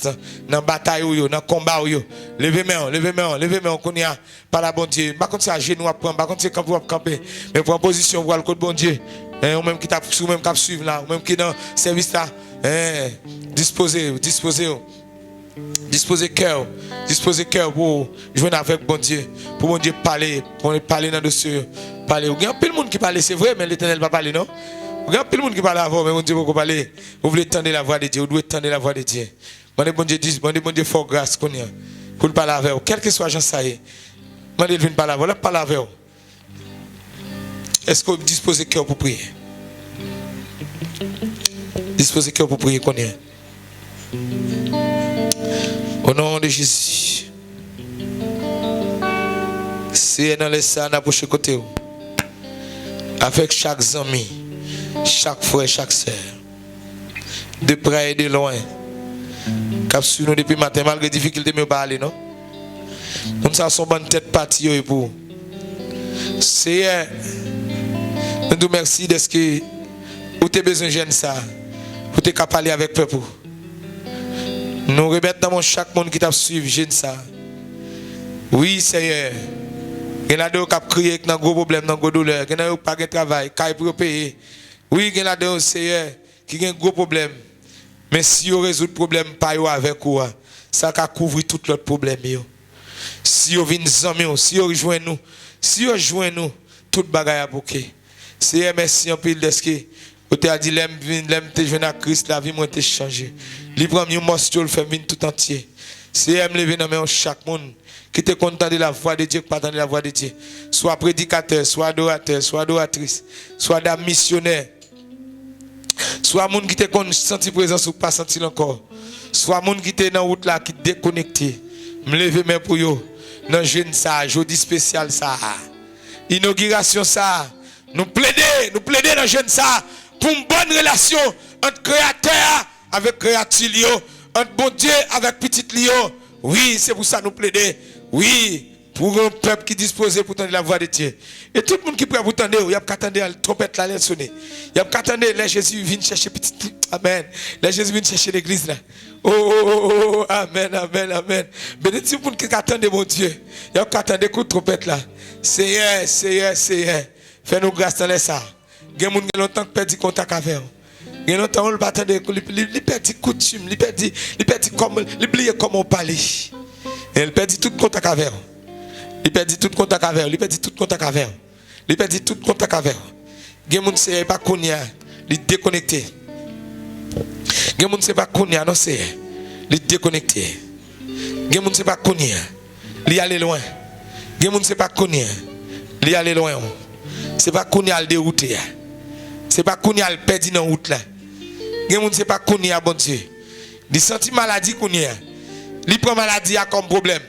dans bataille ou dans combat ou levez-moi qu'on y a par la bon Dieu. Pas contre ça genou à prendre, pas contre ça quand vous camper, mais pour en position pour le côté bon Dieu. Ou même qui t'a ou même qui suivre là, ou même qui dans service là, disposez cœur pour jouer avec bon Dieu, pour bon Dieu parler dans le dossier, parler. Il y a plein de monde qui parle, c'est vrai, mais l'Éternel va parler, non? Il y a plein de monde qui parle avant, mais bon Dieu va parler. Vous voulez tendre la voix de Dieu, vous devez tendre la voix de Dieu. Bon Dieu, fort grâce qu'on y a pour parler avec vous, quel que soit Jean ça y est. Demandez de parler avec vous, parler avec vous. Est-ce que vous disposez cœur pour prier? Disposez cœur pour prier qu'on est. Au nom de Jésus. C'est dans les salles d'approcher côté. Avec chaque ami, chaque frère, chaque sœur. De près et de loin. Cap sur nous depuis matin, malgré les difficultés, mais pas aller, non? Nous sommes bonne tête partie pour. C'est. Nous nous remercions de ce que vous avez besoin de jeune ça. Pour te parler avec le peuple. Nous remettons dans chaque monde qui t'a suivi jeune ça. Oui, Seigneur. Il y en a d'autres qui ont crié dans gros problème, dans gros douleur. Il y en a d'autres qui n'ont pas de travail, qui ont payer. Oui, il y en a d'autres, Seigneur, qui ont un gros problème. Mais si vous résout le problème, pas avec vous, ça va couvrir tout l'autre problème. Si vous venez nous, si vous rejoignez nous, tout le bagage à bouquet. Seigneur, merci en pile de ce que vous avez dit, l'aime te jeune à Christ, la vie m'a été changée. Il prend un morceau, le fait venir tout entier. Seigneur, me lever dans mes chaque monde qui te content de la voix de Dieu, qui pas de la voix de Dieu. Soit prédicateur, soit adorateur, soit adoratrice, soit d'un missionnaire. Soit monde qui te senti présence ou pas senti encore. Soit monde qui te dans route là qui déconnecté. Me lever mes pour yo. Dans jeune ça, jeudi spécial ça. Inauguration ça. Nous plaider dans jeune ça pour une bonne relation entre créateur avec créature, entre bon Dieu avec petit lion. Oui, c'est pour ça nous plaider. Oui, pour un peuple qui dispose pour entendre la voix de Dieu. Et tout le monde qui peut vous entendre, il y a qu'à attendre la trompette là sonner. Il y a qu'à attendre les Jésus vient chercher petit. Amen. Les Jésus vient chercher l'église là. Oh, amen. Bénédiction tout le monde qui attend mon Dieu. Il y a qu'à attendre coup de trompette là. Seigneur. Fais-nous grâce dans les ça. Il y a des gens qui ont longtemps perdu contact avec vous. Il y a longtemps qui ont perdu coutume, ils perdu comment parler. Ils perdu tout contact avec vous. Il perdit tout contact avec vous. Il perdit tout contact avec vous. Il perdit tout contact avec vous. Il y a des gens qui ne savent pas qu'on y a. Il déconnecté. Il y a des gens qui ne savent pas qu'on y a. Non, c'est. Il déconnecté. Il y a des gens qui ne savent pas qu'on y a. Il aller loin. Il y a des gens qui ne savent pas qu'on y a. Il aller loin. C'est pas qu'on y a le dérouté. C'est pas qu'on y a le perdu dans la route là. Il y a des gens qui ne savent pas qu'on y a, bon Dieu. Il sent maladie qu'on y a. Il prend maladie comme problème.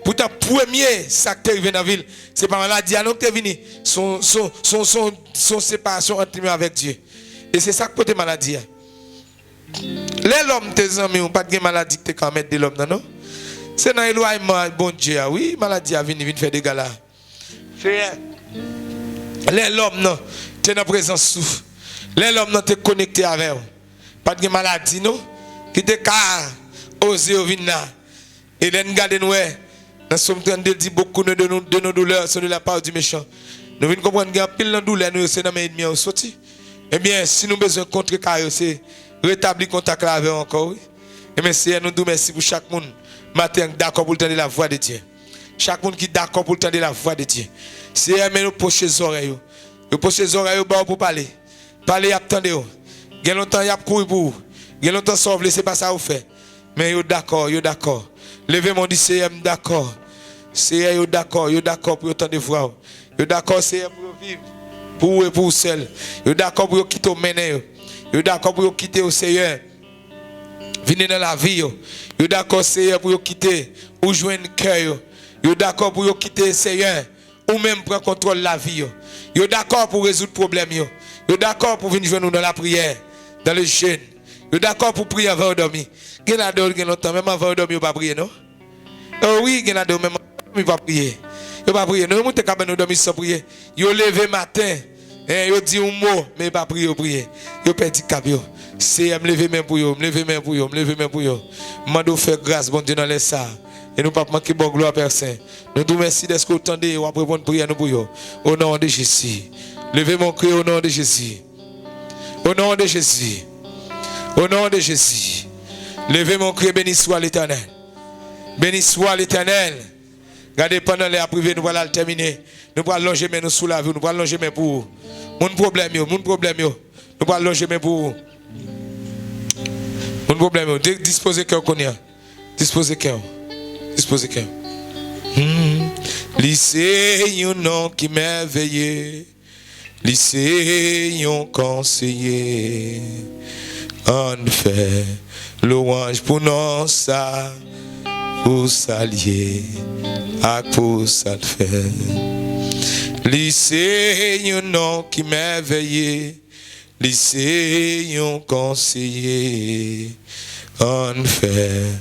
Pourtant, premier sac qui est dans la ville, c'est pas maladie, non qui est venu. Son séparation entre lui avec Dieu. Et c'est ça que peut maladie. Les hommes, tes amis, ou pas de maladie que tu peux mettre de l'homme, non? C'est dans l'éloignement, bon Dieu. Oui, maladie a venu faire des gars là. Les hommes, non, tu es dans la présence souffle. Les hommes, non, tu es connecté avec eux. Pas de maladie, non? Qui te car, oser venir là. Et les gars, nous, dans Somme 32, dit beaucoup de nos douleurs sont de la part du méchant. Nous venons comprendre qu'il y a pile de douleurs, nous sommes dans mes ennemis sortis. Eh bien, si nous avons besoin de contrecarrer, c'est rétablir contact avec encore. Et bien, c'est nous nous merci pour chaque monde. Matin, d'accord pour entendre la voix de Dieu. Chaque monde qui est d'accord pour entendre la voix de Dieu. C'est aimer nous pocher les oreilles. Nous pocher les oreilles pour parler. Parler, attendez. Gen longtemps y a couru pour. Gen longtemps sauve, c'est pas ça ou fait. Mais yo d'accord, yo d'accord. Levez mon dit CM d'accord. C'est yo d'accord pour autant de fois. Yo d'accord c'est pour vivre pour et pour seul. Yo d'accord pour quitter au mener. Yo d'accord pour quitter au Seigneur. Venez dans la vie yo. Yo d'accord Seigneur pour quitter ou joindre cœur. Yo d'accord pour quitter Seigneur ou même prendre contrôle de la vie yo. Yo d'accord pour résoudre problème yo. Yo d'accord pour venir joindre nous dans la prière, dans le jeûne. Yo d'accord pour prier avant de dormir. Gen a dormi longtemps même avant de dormir pas prier non? Oh oui, gen a dormi même avant pas prier. Yo pas prier. Non, monte cabane dormir sans prier. Yo levé matin, yo dit un mot mais pas prier prier. Yo perdu cap yo. C'est me lever même pour yo, me lever même pour yo, me lever même pour yo. Mando faire grâce bon Dieu dans les ça. Et nous pas manquer bon gloire personne. Nous vous merci d'être que vous entendez ou après bonne prière nous pour yo. Au nom de Jésus. Levez mon cri au nom de Jésus. Au nom de Jésus. Au nom de Jésus. Levez mon cri, béni soit l'Éternel. Béni soit l'Éternel. Regardez pendant les privés, nous allons terminer. Nous allons longer mais nous sous la vie, nous allons longer mais pour mon problème yo, Nous allons longer mais pour mon problème yo. Disposez cœur qu'on y a. Disposez cœur. Disposez cœur. Lycée un nom qui merveilleux. Lycée un conseiller. En fait, louange pour nous ça, pour s'allier, pour ça le faire. Lycée un nom qui merveilleux. Lycée un conseiller. En fait,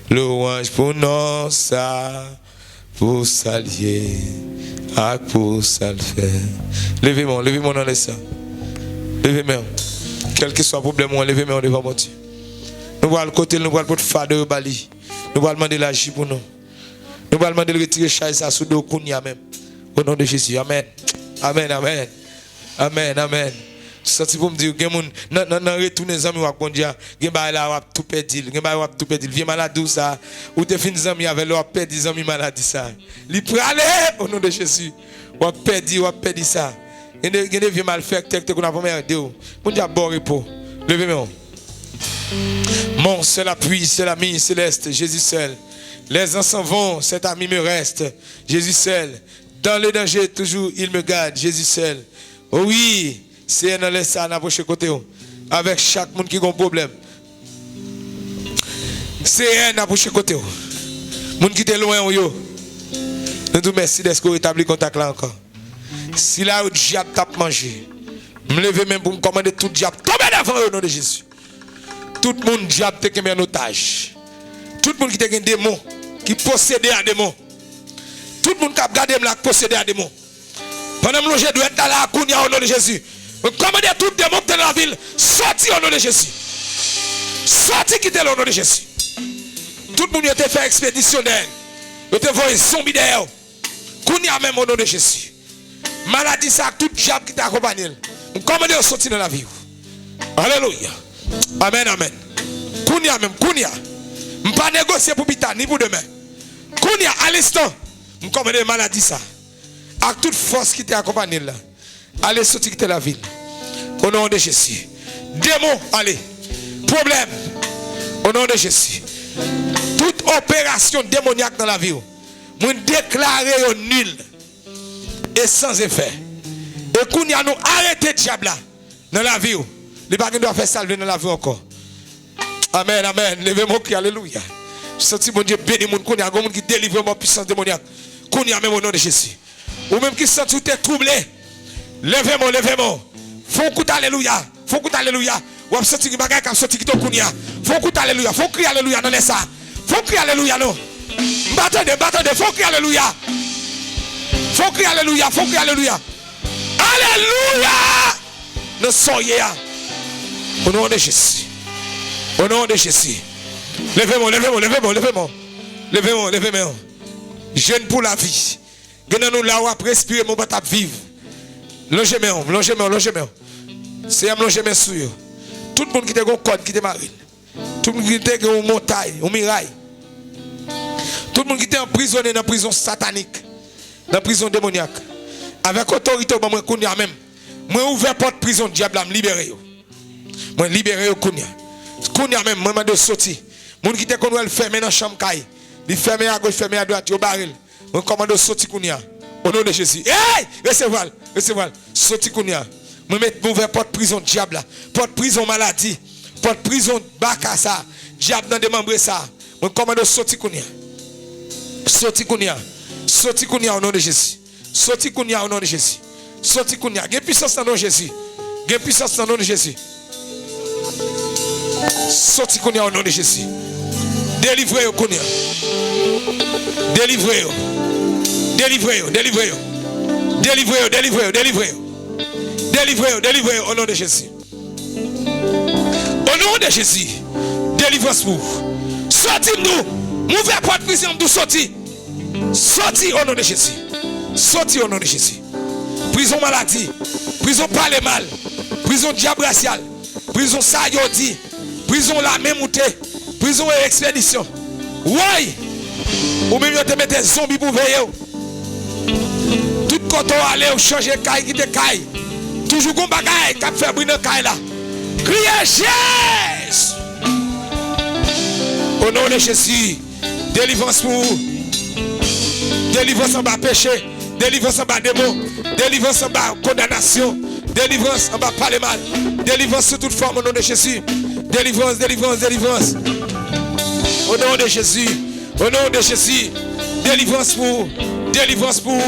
louange pour nous ça, pour s'allier, pour ça le faire. Levez-moi dans les seins. Levez-moi. Quel que soit le problème, levez-moi devant mon Dieu. Nous allons le côté, nous allons le fardeau bali. Nous allons demander l'agir pour nous. Nous allons demander de retirer chaise à sous dos kounia même. Au nom de Jésus. Amen. Amen, amen. Amen, amen. Senti pour me dire, non, retourne les amis, bon Dieu, gen ba la wap tout perdu, gen ba wap tout perdu, vieux maladie ça, ou te fin des amis avec le wap perdu des amis maladie ça. Li prale au nom de Jésus. Wap perdu ça. Gen des vieux malfaiteurs qu'on a pas merdé. Bon Dieu bon repos. Levez-moi. Mon seul appui, c'est l'ami céleste, Jésus seul. Les ans s'en vont, cet ami me reste, Jésus seul. Dans le danger, toujours il me garde, Jésus seul. Oh oui. C'est dans les salles à prochain côté avec chaque monde qui a un problème. C'est un à prochain côté. Monde qui est loin yo. Nous vous merci d'être que rétabli contact là encore. Si là le diable tape manger, me lever même pour me commander tout diable tomber devant au nom de Jésus. Tout le monde diable te qu'un otage. Tout le monde qui te un démon qui possède un démon. Tout le monde qui a gardé la posséder un démon. Pendant que je dois être dans la kounia au nom de Jésus. Commandez tout démon dans la ville, sorti au nom de Jésus. Sorti quitter au nom de Jésus. Tout le monde a été fait expéditionnaire. Vous avez vu zombie derrière. Kounia même au nom de Jésus. Maladie ça, tout diable qui t'accompagne. Commandez au sorti dans la vie. Alléluia. Amen, amen. Kounia même, Kounia. Je ne vais pas négocier pour pita ni pour demain. Kounia à l'instant. Je commande maladie ça. Avec toute force qui t'accompagne là. Allez sortir quitter la ville. Au nom de Jésus. Démon, allez. Problème. Au nom de Jésus. Toute opération démoniaque dans la vie. Nous déclarer nul et sans effet. Et qu'on y a nous arrêté le diable dans la vie. Les bagnes doivent faire salver dans la vie encore. Amen, amen. Levez mon cri, alléluia. Je sens mon Dieu béni mon qu'on y a un monde qui délivre mon puissance démoniaque. Qu'on y a même au nom de Jésus. Ou même qui sent tout est troublé. Levez-moi, levez-moi. Faut coup alléluia. Faut coup alléluia. Ou ap sorti qui bagay qui sorti qui to kounia. Faut coup alléluia. Faut crier alléluia dans les ça. Faut crier alléluia non. M'attendez, faut crier alléluia. Faut crier alléluia, faut crier alléluia. Alléluia. Nous soyez au nom de Jésus. Au nom de Jésus. Levez-moi, levez-moi, levez-moi, levez-moi. Levez-moi, levez-moi. Jeune pour la vie. Nous là où respirer mon batap vivre. Longez-moi, longez-moi, longez-moi. C'est un longez-moi sur eux. Tout le monde qui te un code, qui te marine. Tout le monde qui te une montagne, une miraille. Tout le monde qui te emprisonné dans la prison satanique, dans la prison démoniaque. Avec autorité, moi, même. Moi, ouvert porte prison, diable, me libérer. Moi libéré au Kounia. Kounia même, moi de sorti. Moun qui te konnou elle fermer dans chambre caille. Il ferme à gauche, ferme à droite, yo baril. Moi commande sorti Kounia. Au nom de Jésus. Hey! Recevez-le. Sorti Kounia. Moi mettre ouvert porte prison diable là. Porte prison maladie. Porte prison bakasa. Diable dans démembrer ça. Moi commande sorti Kounia. Sorti Kounia. Sorti Kounia au nom de Jésus. Sorti Kounia au nom de Jésus. Sorti Kounia. Gain puissance dans le nom de Jésus. Gain puissance dans le nom de Jésus. Sorti Kounia au nom de Jésus. Délivrez-vous Kounia. Délivrez-vous. Délivrez-vous. Délivrez-vous. Délivrez-vous. Délivrez-vous. Délivrez-vous. Délivrez-vous. Délivrez-vous au nom de Jésus. Au nom de Jésus. Délivrance pour vous. Sortez-nous. M'ouvrez porte prison de sortir. Sorti au nom de Jésus. Sorti au nom de Jésus. Prison maladie. Prison parler mal. Prison diable racial. Prison sayodi. Prison la même mouté. Prison et expédition. Oui. Ou même te mettre zombies pour veiller. Tout quand on allait ou changer caille qui te caille. Toujours qu'on bagaille qui fait brûler caille là. Criez Jésus. Au nom de Jésus. Délivrance pour vous. Délivrance en bas péché. Délivrance en bas démon. Délivrance en bas condamnation. Délivrance en bas parler mal. Délivrance sous toute forme au nom de Jésus. Délivrance, délivrance, délivrance. Au nom de Jésus. Au nom de Jésus. Délivrance pour. Délivrance pour.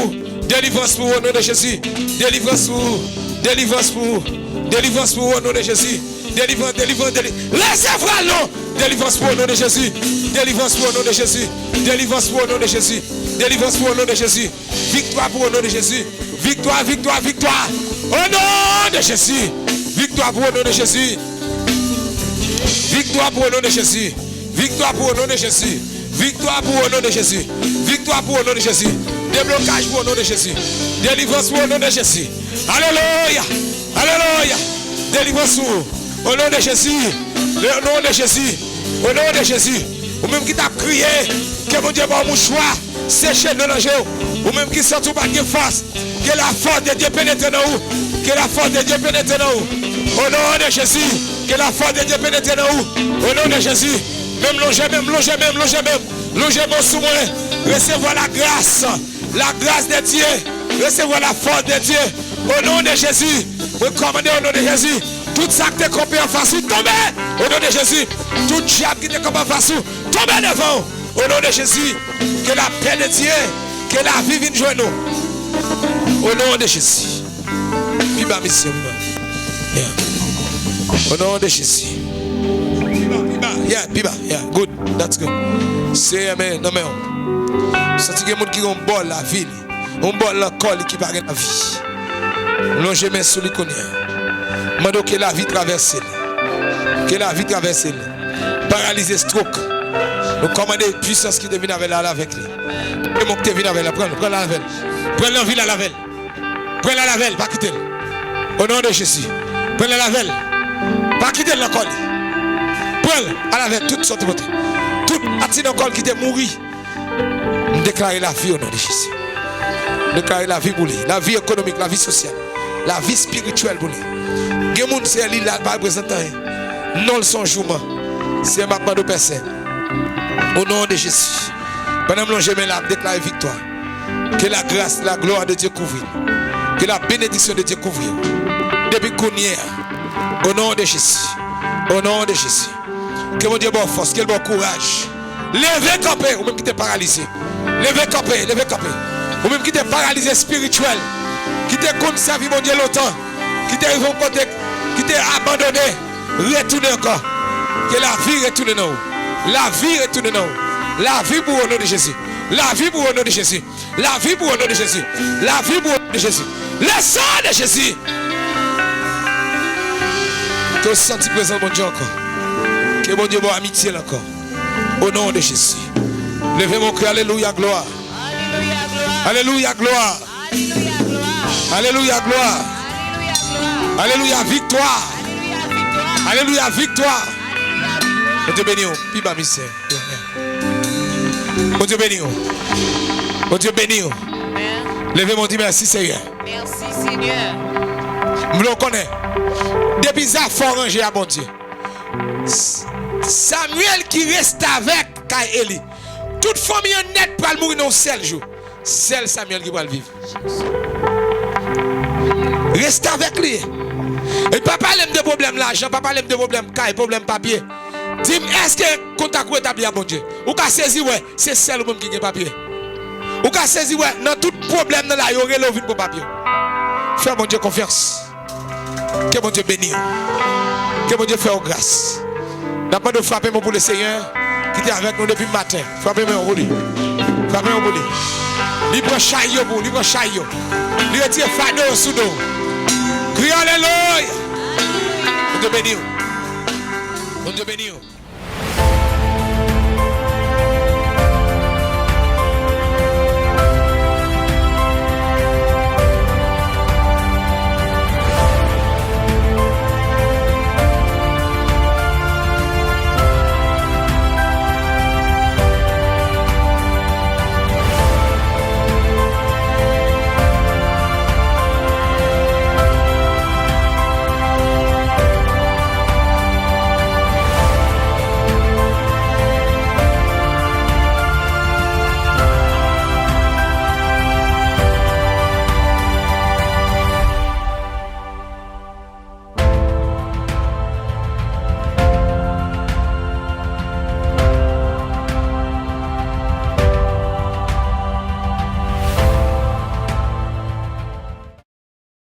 Délivrance pour au nom de Jésus. Délivrance pour. Délivrance pour. Délivrance pour au nom de Jésus. Délivrance, délivrance, délivrance. Laissez-moi l'eau. Délivrance pour au nom de Jésus. Délivrance pour au nom de Jésus. Délivrance pour au nom de Jésus. Délivrance pour au nom de Jésus. Victoire pour au nom de Jésus. Victoire, victoire, victoire. Au nom de Jésus. Victoire pour au nom de Jésus. Victoire pour au nom de Jésus. Victoire pour au nom de Jésus. Victoire pour au nom de Jésus. Victoire pour au nom de Jésus. Déblocage pour au nom de Jésus. Délivrance pour au nom de Jésus. Alléluia. Alléluia. Délivrance au nom de Jésus. Au nom de Jésus. Au nom de Jésus. Ou même qui t'a crié que mon Dieu va mon choix sécher de l'ange. Ou même qui sort tout pas de face. Que la force de Dieu pénètre dans vous. Que la force de Dieu pénètre dans vous. Au nom de Jésus. Que la force de Dieu pénètre dans vous. Au nom de Jésus. Même longez sous moi. Recevez la grâce de Dieu. Recevez la force de Dieu. Au nom de Jésus. Recommandez au nom de Jésus. Tout ça qui est compé en face, tombez au nom de Jésus. Tout diable qui est compé en face, tombez devant au nom de Jésus. Que la paix de Dieu, que la vie vienne joindre nous. Au nom de Jésus. Piba mission. Au nom de Jésus. Yeah, good, that's good. Say amen, non mais ça c'est quelqu'un qui a un bol la ville, un bol la colle qui paraît la vie. Longe mes sous les connaît. Mando que la vie traverse. Que la vie traverse. Paralysé stroke. Nous commandons puissance qui devine avec la avec lui. Et mon qui devine avec la prends la lavel. Prends l'envie la lavel. Prends la lavel, pas quitter. Au nom de Jésus. Prends la lavel. Pas quitter la colle. À la veille, toute sorte de côté. Tout accident qui était mouru. Déclarer la vie au nom de Jésus. Déclarer la vie pour lui. La vie économique, la vie sociale. La vie spirituelle pour lui. Gemoun c'est l'île là, pas représentant. Non, son jourment. C'est ma de personne. Au nom de Jésus. Pendant que je là, déclarer victoire. Que la grâce, la gloire de Dieu couvre. Que la bénédiction de Dieu couvre. Depuis qu'on y est. Au nom de Jésus. Au nom de Jésus. Que mon Dieu bonne force, quel bon courage. Levez campé, ou même qui t'es paralysé. Levez campé. Ou même qui t'es paralysé spirituel. Qui t'es conservé mon Dieu longtemps. Qui t'es arrivé au côté, qui t'es abandonné. Retournez encore. Que la vie retourne dans vous. La vie retourne dans vous. La vie pour au nom de Jésus. La vie pour au nom de Jésus. La vie pour au nom de Jésus. La vie pour au nom de Jésus. Le sang de Jésus. Que vous sentez présent mon Dieu encore. Que mon Dieu bon amitié encore. Au nom de Jésus. Levez mon cœur. Alléluia, gloire. Alléluia, gloire. Alléluia, gloire. Alléluia, victoire. Alléluia, victoire. Mon Dieu béni. Piba misère. Mon Dieu béni. Mon Dieu béni. Levez mon Dieu, merci Seigneur. Merci Seigneur. Je le connais. Depuis ça, il faut ranger à bon Dieu. Samuel qui reste avec Eli. Toute famille net pour mourir dans un seul jour. Seul Samuel qui va le vivre. Reste avec lui. Et pas parler de problème l'argent, pas parler de problème caille, problème papier. Dis-moi, est-ce que contact établi à bon Dieu? Ou qu'à saisir, ouais, c'est seul qui a papier. Ou qu'à saisir, ouais, dans tout problème dans la, il y aurait l'eau pour papier. Fais mon Dieu confiance. Que mon Dieu bénisse. Que mon Dieu fasse grâce. N'a pas de frapper pour le Seigneur qui était avec nous depuis le matin. Frappez-moi au bout. Frappez-moi au bout. Libre chaillot pour, libre chaillot. Lui retire fado sous nous. Crie alléluia. Mon Dieu bénisse. Mon Dieu bénisse.